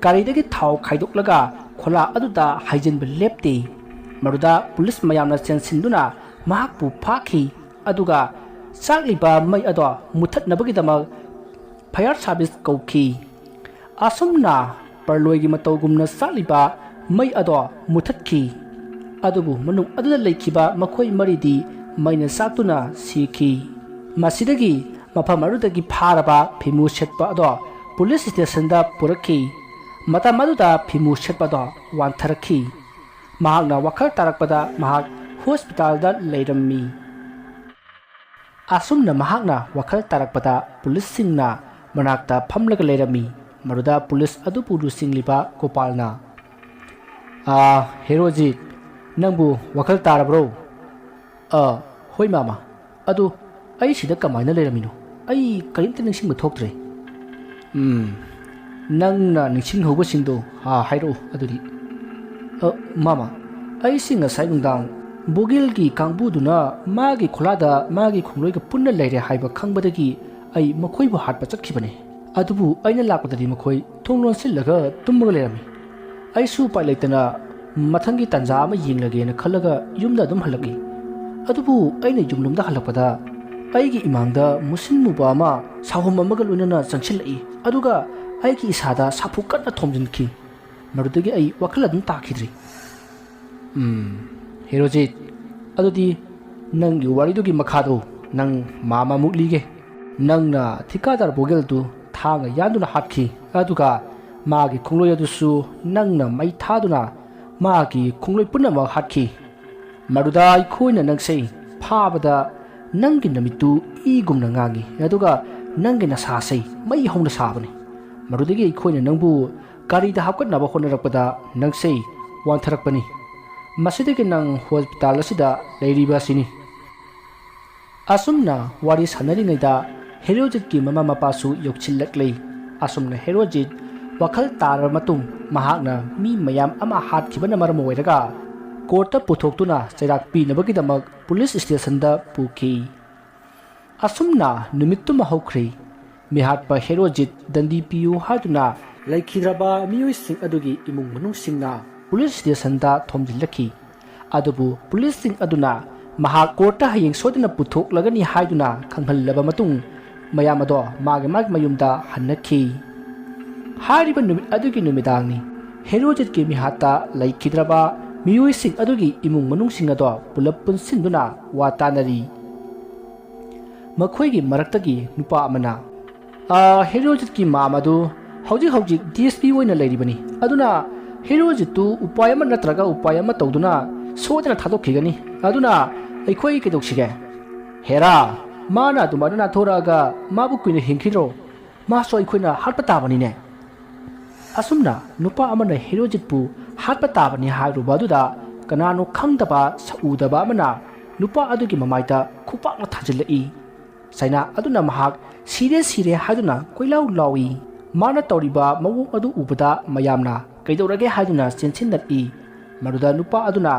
कारिदगी थाव खाइदोक्लगा खोला अदुदा हाइजिनबु लेप्ते मरुदा पुलिस मयामना सेंसिंदुना महाकपु फाखि अदुगा सागलिबा मै अदो मुथतनबगिदमक फायर सर्विस कौखि असुमना परलोइगी मतौगुमना सागलिबा मै अदो मुथतखि adubu manung aduna leikiba makhoi maridi maina satuna sikhi masidagi mafam arudagi pharaba phimu setpa ado police station da purakhi mata maduda phimu setpa do wantharakhi mahakna wakhal tarakpada mahak hospital da leirammi asumna mahakna wakhal tarakpada police singna manakta phamlaga leirammi maruda police adubu rusingliba gopalna herojit nangbu wakal tarabro hoi mama adu ai sida kamaina leramino ai karimta ningsing thoktre nangna ningsing hobo singdo hairo aduri mama ai singa sai nungdang bogil gi kangbu duna magi khulada magi khungloi ga punna leire haiba khangbadagi ai makhoi bu hatpa chakkhibane adubu aina lakpadari makhoi thonglon sillaga tummaga lerami ai su pai leitana mathanggi tanja ama yinglage na khalaga yumda dum halaki adubu aina yumlumda halakpada aigi imangda musin muba ma sahum amaga lunana changchilai aduga ꯑꯩꯒꯤ ꯏꯁꯥꯗ ꯁꯥꯐꯨ ꯀꯟꯅ ꯊꯣꯝꯖꯤꯟꯈꯤ ꯃꯗꯨꯗꯒꯤ ꯑꯩ ꯋꯥꯈꯜ ꯑꯗꯨꯝ ꯇꯥꯈꯤꯗ꯭ꯔꯤ ꯍꯦꯔꯣꯖꯤꯠ ꯑꯗꯨꯗꯤ ꯅꯪꯒꯤ ꯋꯥꯔꯤꯗꯨꯒꯤ ꯃꯈꯥꯗꯣ ꯅꯪ ꯃꯥꯃꯨꯛ ꯂꯤꯒꯦ ꯅꯪꯅ ꯊꯤꯀꯥꯗꯥꯔ ꯕꯣꯒꯦꯜꯗꯨ ꯊꯥꯡꯅ ꯌꯥꯟꯗꯨꯅ ꯍꯥꯠꯈꯤ ꯑꯗꯨꯒ ꯃꯥꯒꯤ ꯈꯣꯡꯂꯣꯏ ꯑꯗꯨꯁꯨ ꯅꯪꯅ ꯃꯩ ꯊꯥꯗꯨꯅ ꯃꯥꯒꯤ ꯈꯣꯡꯂꯣꯏ ꯄꯨꯝꯅꯃꯛ ꯍꯥꯠꯈꯤ ꯃꯗꯨꯗ ꯑꯩꯈꯣꯏꯅ ꯅꯪꯁꯦ ꯐꯥꯕꯗ ꯅꯪꯒꯤ ꯅꯨꯃꯤꯠꯇꯨ ꯏꯒꯨꯝꯅ ꯉꯥꯡꯉꯤ ꯑꯗꯨꯒ ꯅꯪꯒꯤ ꯅꯁꯥꯁꯦ ꯃꯩ ꯍꯧꯅ ꯁꯥꯕꯅꯤ ꯃꯗꯨꯗꯒꯤ ꯑꯩꯈꯣꯏꯅ ꯅꯪꯕꯨ ꯒꯥꯔꯤꯗ ꯍꯥꯞꯀꯠꯅꯕ ꯍꯣꯠꯅꯔꯛꯄꯗ ꯅꯪꯁꯦ ꯋꯥꯟꯊꯔꯛꯄꯅꯤ ꯃꯁꯤꯗꯒꯤ ꯅꯪ ꯍꯣꯁꯄꯤꯇꯥꯜ ꯑꯁꯤꯗ ꯂꯩꯔꯤꯕ ꯑꯁꯤꯅꯤ ꯑꯁꯨꯝꯅ ꯋꯥꯔꯤ ꯁꯥꯟꯅꯔꯤꯉꯩꯗ ꯍꯦꯔꯣꯖꯤꯠꯀꯤ ꯃꯃꯥ ꯃꯄꯥꯁꯨ ꯌꯧꯁꯤꯜꯂꯛꯂꯦ ꯑꯁꯨꯝꯅ ꯍꯦꯔꯣꯖꯤꯠ ꯋꯥꯈꯜ ꯇꯥꯔꯕ ꯃꯇꯨꯡ ꯃꯍꯥꯛꯅ ꯃꯤ ꯃꯌꯥꯝ ꯑꯃ ꯍꯥꯠꯈꯤꯕꯅ ꯃꯔꯝ ꯑꯣꯏꯔꯒ ꯀꯣꯔꯠꯇ ꯄꯨꯊꯣꯛꯇꯨꯅ ꯆꯩꯔꯥꯛ ꯄꯤꯅꯕꯒꯤꯗꯃꯛ ꯄꯨꯂꯤꯁ ꯁ꯭ꯇꯦꯁꯟꯗ ꯄꯨꯈꯤ ꯑꯁꯨꯝꯅ ꯅꯨꯃꯤꯠꯇꯨꯃ ꯍꯧꯈ꯭ꯔꯦ ꯃꯤꯍꯥꯠꯄ ꯍꯦꯔꯣꯖꯤꯠ ꯗꯟꯗꯤ ꯄꯤꯌꯨ ꯍꯥꯏꯗꯨꯅ ꯂꯩꯈꯤꯗ꯭ꯔꯕ ꯃꯤꯑꯣꯏꯁꯤꯡ ꯑꯗꯨꯒꯤ ꯏꯃꯨꯡ ꯃꯅꯨꯡꯁꯤꯡꯅ ꯄꯨꯂꯤꯁ ꯁ꯭ꯇꯦꯁꯟꯗ ꯊꯣꯝꯖꯤꯜꯂꯛꯈꯤ ꯑꯗꯨꯕꯨ ꯄꯨꯂꯤꯁꯁꯤꯡ ꯑꯗꯨꯅ ꯃꯍꯥꯛ ꯀꯣꯔꯠꯇ ꯍꯌꯦꯡ ꯁꯣꯏꯗꯅ ꯄꯨꯊꯣꯛꯂꯒꯅꯤ ꯍꯥꯏꯗꯨꯅ ꯈꯪꯍꯜꯂꯕ ꯃꯇꯨꯡ ꯃꯌꯥꯝ ꯑꯗꯣ ꯃꯥꯒꯤ ꯃꯌꯨꯝꯗ ꯍꯟꯅꯈꯤ ꯍꯥꯏꯔꯤꯕ ꯅꯨꯃꯤꯠ ꯑꯗꯨꯒꯤ ꯅꯨꯃꯤꯗꯥꯡꯅꯤ ꯍꯦꯔꯣꯖꯤꯠꯀꯤ ꯃꯤꯍꯥꯠꯇ ꯂꯩꯈꯤꯗ꯭ꯔꯕ ꯃꯤꯑꯣꯏꯁꯤꯡ ꯑꯗꯨꯒꯤ ꯏꯃꯨꯡ ꯃꯅꯨꯡꯁꯤꯡ ꯑꯗꯣ ꯄꯨꯂꯞ ꯄꯨꯟꯁꯤꯟꯗꯨꯅ ꯋꯥ ꯇꯥꯅꯔꯤ ꯃꯈꯣꯏꯒꯤ ꯃꯔꯛꯇꯒꯤ ꯅꯨꯄꯥ ꯑꯃꯅ ꯍꯦꯔꯣꯖꯤꯠꯀꯤ ꯃꯥꯝ ꯑꯗꯨ ꯍꯧꯖꯤꯛ DSP ꯑꯣꯏꯅ ꯂꯩꯔꯤꯕꯅꯤ ꯑꯗꯨꯅ ꯍꯦꯔꯣꯖꯤꯠꯇꯨ ꯎꯄꯥꯏ ꯑꯃ ꯅꯠꯇ꯭ꯔꯒ ꯎꯄꯥꯏ ꯑꯃ ꯇꯧꯗꯨꯅ ꯁꯣꯏꯗꯅ ꯊꯥꯗꯣꯛꯈꯤꯒꯅꯤ ꯑꯗꯨꯅ ꯑꯩꯈꯣꯏ ꯀꯩꯗꯧꯁꯤꯒꯦ ꯍꯦꯔꯥ ꯃꯥꯅ ꯑꯗꯨꯃꯥꯏꯅ ꯅꯥꯊꯣꯔꯛꯑꯒ ꯃꯥꯕꯨ ꯀꯨꯏꯅ ꯍꯤꯡꯈꯤꯗ꯭ꯔꯣ ꯃꯥꯁꯨ ꯑꯩꯈꯣꯏꯅ ꯍꯥꯠꯄ ꯇꯥꯕꯅꯤꯅꯦ ꯑꯁꯨꯝꯅ ꯅꯨꯄꯥ ꯑꯃꯅ ꯍꯦꯔꯣꯖꯤꯠꯄꯨ ꯍꯥꯠꯄ ꯇꯥꯕꯅꯤ ꯍꯥꯏꯔꯨꯕ ꯑꯗꯨꯗ ꯀꯅꯥꯅꯣ ꯈꯪꯗꯕ ꯁꯛꯎꯗꯕ ꯑꯃꯅ ꯅꯨꯄꯥ ꯑꯗꯨꯒꯤ ꯃꯃꯥꯏꯗ ꯈꯨꯄꯥꯛꯅ ꯊꯥꯖꯤꯜꯂꯛꯏ ꯆꯩꯅꯥ ꯑꯗꯨꯅ ꯃꯍꯥꯛ ꯁꯤꯔꯦ ꯍꯥꯏꯗꯨꯅ ꯀꯣꯏꯂꯥꯎ ꯂꯥꯎꯏ ꯃꯥꯅ ꯇꯧꯔꯤꯕ ꯃꯑꯣꯡ ꯑꯗꯨ ꯎꯕꯗ ꯃꯌꯥꯝꯅ ꯀꯩꯗꯧꯔꯒꯦ ꯍꯥꯏꯗꯨꯅ ꯆꯦꯟꯁꯤꯟꯅꯔꯛꯏ ꯃꯗꯨꯗ ꯅꯨꯄꯥ ꯑꯗꯨꯅ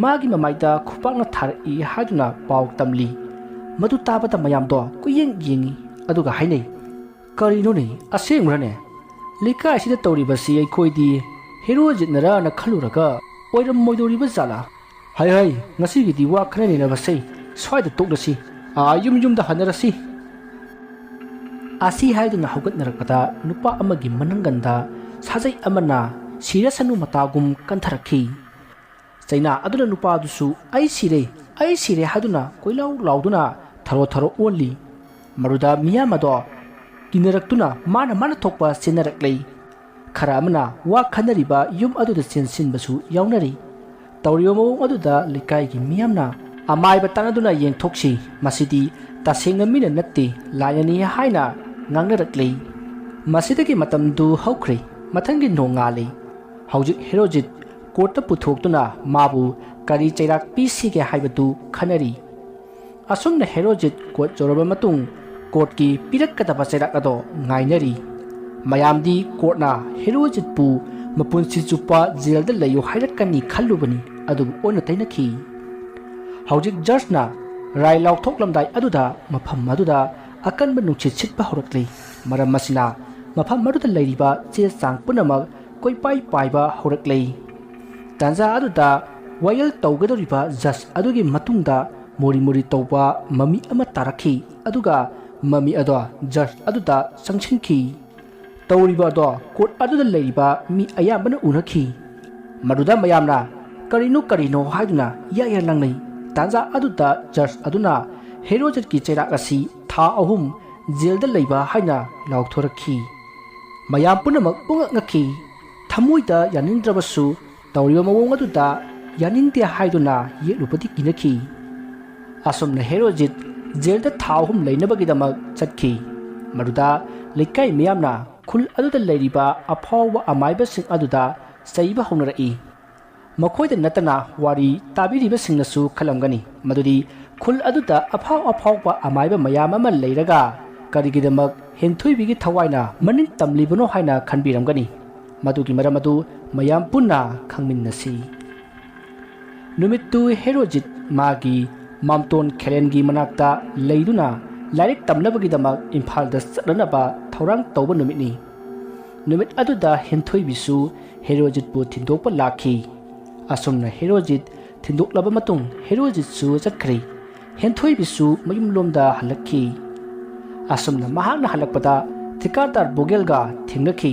ꯃꯥꯒꯤ ꯃꯃꯥꯏꯗ ꯈꯨꯄꯥꯛꯅ ꯊꯥꯔꯛꯏ ꯍꯥꯏꯗꯨꯅ ꯄꯥꯎ ꯇꯝꯂꯤ ꯃꯗꯨ ꯇꯥꯕꯗ ꯃꯌꯥꯝꯗꯣ ꯀꯨꯌꯦꯡ ꯌꯦꯡꯉꯤ ꯑꯗꯨꯒ ꯍꯥꯏꯅꯩ ꯀꯔꯤꯅꯣꯅꯦ ꯑꯁꯦꯡꯕ꯭ꯔꯅꯦ ꯂꯩꯀꯥꯏꯁꯤꯗ ꯇꯧꯔꯤꯕꯁꯤ ꯑꯩꯈꯣꯏꯗꯤ ꯍꯦꯔꯣꯖꯤꯠꯅꯔꯅ ꯈꯜꯂꯨꯔꯒ ꯑꯣꯏꯔꯝꯃꯣꯏꯗꯧꯔꯤꯕ ꯖꯥꯠꯂꯥ ꯍꯩ ꯉꯁꯤꯒꯤꯗꯤ ꯋꯥ ꯈꯔ ꯅꯩꯅꯕꯁꯦ ꯁ꯭ꯋꯥꯏꯗ ꯇꯣꯛꯂꯁꯤ ꯌꯨꯝꯗ ꯍꯟꯅꯔꯁꯤ ꯑꯁꯤ ꯍꯥꯏꯗꯨꯅ ꯍꯧꯒꯠꯅꯔꯛꯄꯗ ꯅꯨꯄꯥ ꯑꯃꯒꯤ ꯃꯅꯪꯒꯟꯗ ꯁꯥꯖꯩ ꯑꯃꯅ ꯁꯤꯔꯁꯅꯨ ꯃꯇꯥꯒꯨꯝ ꯀꯟꯊꯔꯛꯈꯤ ꯆꯩꯅꯥ ꯑꯗꯨꯅ ꯅꯨꯄꯥꯗꯨꯁꯨ ꯑꯩ ꯁꯤꯔꯦ ꯍꯥꯏꯗꯨꯅ ꯀꯣꯏꯂꯥꯎ ꯂꯥꯎꯗꯨꯅ ꯊꯔꯣ ꯑꯣꯜꯂꯤ ꯃꯗꯨꯗ ꯃꯤꯌꯥꯝ ꯑꯗꯣ ꯀꯤꯅꯔꯛꯇꯨꯅ ꯃꯥꯅ ꯊꯣꯛꯄ ꯆꯦꯟꯅꯔꯛꯂꯦ ꯈꯔ ꯑꯃꯅ ꯋꯥ ꯈꯟꯅꯔꯤꯕ ꯌꯨꯝ ꯑꯗꯨꯗ ꯆꯦꯟꯁꯤꯟꯕꯁꯨ ꯌꯥꯎꯅꯔꯤ ꯇꯧꯔꯤꯕ ꯃꯑꯣꯡ ꯑꯗꯨꯗ ꯂꯩꯀꯥꯏꯒꯤ ꯃꯤꯌꯥꯝꯅ ꯑꯃꯥꯏꯕ ꯇꯥꯟꯅꯗꯨꯅ ꯌꯦꯡꯊꯣꯛꯁꯤ ꯃꯁꯤꯗꯤ ꯇꯁꯦꯡꯅ ꯃꯤꯅ ꯅꯠꯇꯦ ꯂꯥꯏꯅꯅꯤ ꯍꯥꯏꯅ ꯉꯥꯡꯅꯔꯛꯂꯦ ꯃꯁꯤꯗꯒꯤ ꯃꯇꯝꯗꯨ ꯍꯧꯈ꯭ꯔꯦ ꯃꯊꯪꯒꯤ ꯅꯣꯡꯉꯥꯜꯂꯤ ꯍꯧꯖꯤꯛ ꯍꯦꯔꯣꯖꯤꯠ ꯀꯣꯔꯠꯇ ꯄꯨꯊꯣꯛꯇꯨꯅ ꯃꯥꯕꯨ ꯀꯔꯤ ꯆꯩꯔꯥꯛ ꯄꯤꯁꯤꯒꯦ ꯍꯥꯏꯕꯗꯨ ꯈꯟꯅꯔꯤ ꯑꯁꯨꯝꯅ ꯍꯦꯔꯣꯖꯤꯠ ꯀꯣꯔꯠ ꯌꯧꯔꯕ ꯃꯇꯨꯡ ꯀꯣꯔꯠꯀꯤ ꯄꯤꯔꯛꯀꯗꯕ ꯆꯩꯔꯥꯛ ꯑꯗꯣ ꯉꯥꯏꯅꯔꯤ ꯃꯌꯥꯝꯗꯤ ꯀꯣꯔꯠꯅ ꯍꯦꯔꯣꯖꯤꯠꯄꯨ ꯃꯄꯨꯟꯁꯤ ꯆꯨꯞꯄ ꯖꯦꯜꯗ ꯂꯩꯌꯨ ꯍꯥꯏꯔꯛꯀꯅꯤ ꯈꯜꯂꯨꯕꯅꯤ ꯑꯗꯨꯕꯨ ꯑꯣꯟꯅ ꯇꯩꯅꯈꯤ ꯍꯧꯖꯤꯛ ꯖꯖꯅ ꯔꯥꯏ ꯂꯥꯎꯊꯣꯛꯂꯝꯗꯥꯏ ꯑꯗꯨꯗ ꯃꯐꯝ ꯑꯗꯨꯗ ꯑꯀꯟꯕ ꯅꯨꯡꯁꯤꯠ ꯁꯤꯠꯄ ꯍꯧꯔꯛꯂꯤ ꯃꯔꯝ ꯑꯁꯤꯅ ꯃꯐꯝ ꯑꯗꯨꯗ ꯂꯩꯔꯤꯕ ꯆꯦ ꯆꯥꯡ ꯄꯨꯝꯅꯃꯛ ꯀꯣꯏꯄꯥꯏ ꯄꯥꯏꯕ ꯍꯧꯔꯛꯂꯤ ꯇꯥꯟꯖꯥ ꯑꯗꯨꯗ ꯋꯥꯌꯦꯜ ꯇꯧꯒꯗꯧꯔꯤꯕ ꯖꯖ ꯑꯗꯨꯒꯤ ꯃꯇꯨꯡꯗ ꯃꯣꯔꯤ ꯇꯧꯕ ꯃꯃꯤ ꯑꯃ ꯇꯥꯔꯛꯈꯤ ꯑꯗꯨꯒ ꯃꯃꯤ ꯑꯗꯣ ꯖꯖ ꯑꯗꯨꯗ ꯆꯪꯁꯤꯟꯈꯤ ꯇꯧꯔꯤꯕ ꯑꯗꯣ ꯀꯣꯔꯠ ꯑꯗꯨꯗ ꯂꯩꯔꯤꯕ ꯃꯤ ꯑꯌꯥꯝꯕꯅ ꯎꯅꯈꯤ ꯃꯗꯨꯗ ꯃꯌꯥꯝꯅ ꯀꯔꯤꯅꯣ ꯍꯥꯏꯗꯨꯅ ꯌꯥ ꯂꯥꯡꯅꯩ ꯇꯥꯟꯖꯥ ꯑꯗꯨꯗ ꯖꯖ ꯑꯗꯨꯅ ꯍꯦꯔꯣꯖꯤꯠꯀꯤ ꯆꯩꯔꯥꯛ ꯑꯁꯤ ꯊꯥ 3 ꯖꯦꯜꯗ ꯂꯩꯕ ꯍꯥꯏꯅ ꯂꯥꯎꯊꯣꯔꯛꯈꯤ ꯃꯌꯥꯝ ꯄꯨꯝꯅꯃꯛ ꯄꯨꯡꯉꯛꯉꯛꯈꯤ ꯊꯃꯣꯏꯗ ꯌꯥꯅꯤꯡꯗ꯭ꯔꯕꯁꯨ ꯇꯧꯔꯤꯕ ꯃꯑꯣꯡ ꯑꯗꯨꯗ ꯌꯥꯅꯤꯡꯗꯦ ꯍꯥꯏꯗꯨꯅ ꯌꯦꯠꯂꯨꯕꯗꯤ ꯀꯤꯅꯈꯤ ꯑꯁꯨꯝꯅ ꯍꯦꯔꯣꯖꯤꯠ ꯖꯦꯜꯗ ꯊꯥ 3 ꯂꯩꯅꯕꯒꯤꯗꯃꯛ ꯆꯠꯈꯤ ꯃꯗꯨꯗ ꯂꯩꯀꯥꯏ ꯃꯤꯌꯥꯝꯅ ꯈꯨꯜ ꯑꯗꯨꯗ ꯂꯩꯔꯤꯕ ꯑꯐꯥꯎꯕ ꯑꯃꯥꯏꯕꯁꯤꯡ ꯑꯗꯨꯗ ꯆꯩꯕ ꯍꯧꯅꯔꯛꯏ ꯃꯈꯣꯏꯗ ꯅꯠꯇꯅ ꯋꯥꯔꯤ ꯇꯥꯕꯤꯔꯤꯕꯁꯤꯡꯅꯁꯨ ꯈꯜꯂꯝꯒꯅꯤ ꯃꯗꯨꯗꯤ ꯈꯨꯜ ꯑꯗꯨꯗ ꯑꯐꯥꯎꯕ ꯑꯃꯥꯏꯕ ꯃꯌꯥꯝ ꯑꯃ ꯂꯩꯔꯒ ꯀꯔꯤꯒꯤꯗꯃꯛ ꯍꯦꯟꯊꯣꯏꯕꯤꯒꯤ ꯊꯋꯥꯏꯅ ꯃꯅꯤꯡ ꯇꯝꯂꯤꯕꯅꯣ ꯍꯥꯏꯅ ꯈꯟꯕꯤꯔꯝꯒꯅꯤ ꯃꯗꯨꯒꯤ ꯃꯔꯝ ꯑꯗꯨ ꯃꯌꯥꯝ ꯄꯨꯟꯅ ꯈꯪꯃꯤꯟꯅꯁꯤ ꯅꯨꯃꯤꯠꯇꯨ ꯍꯦꯔꯣꯖꯤꯠ ꯃꯥꯒꯤ ꯃꯥꯝꯇꯣꯟ ꯈꯦꯂꯦꯟꯒꯤ ꯃꯅꯥꯛꯇ ꯂꯩꯗꯨꯅ ꯂꯥꯏꯔꯤꯛ ꯇꯝꯅꯕꯒꯤꯗꯃꯛ ꯏꯝꯐꯥꯜꯗ ꯆꯠꯅꯅꯕ ꯊꯧꯔꯥꯡ ꯇꯧꯕ ꯅꯨꯃꯤꯠꯅꯤ ꯅꯨꯃꯤꯠ ꯑꯗꯨꯗ ꯍꯦꯟꯊꯣꯏꯕꯤꯁꯨ ꯍꯦꯔꯣꯖꯤꯠꯄꯨ ꯊꯤꯟꯗꯣꯛꯄ ꯂꯥꯛꯈꯤ ꯑꯁꯨꯝꯅ ꯍꯦꯔꯣꯖꯤꯠ ꯊꯤꯟꯗꯣꯛꯂꯕ ꯃꯇꯨꯡ ꯍꯦꯔꯣꯖꯤꯠꯁꯨ ꯆꯠꯈ꯭ꯔꯦ ꯍꯦꯟꯊꯣꯏꯕꯤꯁꯨ ꯃꯌꯨꯝꯂꯣꯝꯗ ꯍꯜꯂꯛꯈꯤ ꯑꯁꯨꯝꯅ ꯃꯍꯥꯛꯅ ꯍꯜꯂꯛꯄꯗ ꯊꯤꯀꯥꯗꯥꯔ ꯕꯣꯒꯦꯜꯒ ꯊꯦꯡꯅꯈꯤ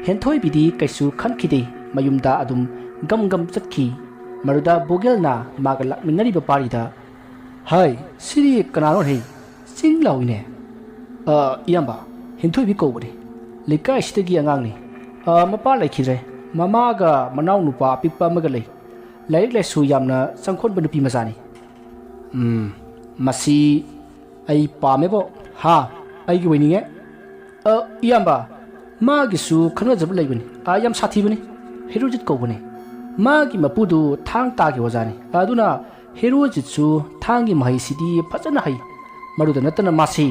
ꯍꯦꯟꯊꯣꯏꯕꯤꯗꯤ ꯀꯩꯁꯨ ꯈꯟꯈꯤꯗꯦ ꯃꯌꯨꯝꯗ ꯑꯗꯨꯝ ꯒꯝ ꯆꯠꯈꯤ ꯃꯗꯨꯗ ꯕꯣꯒꯦꯜꯅ ꯃꯥꯒ ꯂꯥꯛꯃꯤꯟꯅꯔꯤꯕ ꯄꯥꯔꯤꯗ ꯍꯥꯏ ꯁꯤꯗꯤ ꯀꯅꯥꯅꯣ ꯍꯩ ꯆꯤꯡ ꯂꯥꯎꯏꯅꯦ ꯏꯌꯥꯝꯕ ꯍꯦꯟꯊꯣꯏꯕꯤ ꯀꯧꯕꯅꯤ ꯂꯩꯀꯥꯏꯁꯤꯗꯒꯤ ꯑꯉꯥꯡꯅꯤ ꯃꯄꯥ ꯂꯩꯈꯤꯗ꯭ꯔꯦ ꯃꯃꯥꯒ ꯃꯅꯥꯎ ꯅꯨꯄꯥ ꯑꯄꯤꯛꯄ ꯑꯃꯒ ꯂꯩ ꯂꯥꯏꯔꯤꯛ ꯂꯥꯏꯁꯨ ꯌꯥꯝꯅ ꯆꯪꯈꯣꯟꯕ ꯅꯨꯄꯤ ꯃꯆꯥꯅꯤ ꯃꯁꯤ ꯑꯩ ꯄꯥꯝꯃꯦꯕꯣ ꯍꯥ ꯑꯩꯒꯤ ꯑꯣꯏꯅꯤꯡꯉꯦ ꯏꯌꯥꯝꯕ ꯃꯥꯒꯤꯁꯨ ꯈꯪꯅꯖꯕ ꯂꯩꯕꯅꯤ ꯌꯥꯝ ꯁꯥꯊꯤꯕꯅꯤ ꯍꯦꯔꯣꯖꯤꯠ ꯀꯧꯕꯅꯤ ꯃꯥꯒꯤ ꯃꯄꯨꯗꯨ ꯊꯥꯡ ꯇꯥꯒꯤ ꯑꯣꯖꯥꯅꯤ ꯑꯗꯨꯅ ꯍꯦꯔꯣꯖꯤꯠꯁꯨ ꯊꯥꯡꯒꯤ ꯃꯍꯩꯁꯤꯗꯤ ꯐꯖꯅ ꯍꯩ ꯃꯗꯨꯗ ꯅꯠꯇꯅ ꯃꯥꯁꯤ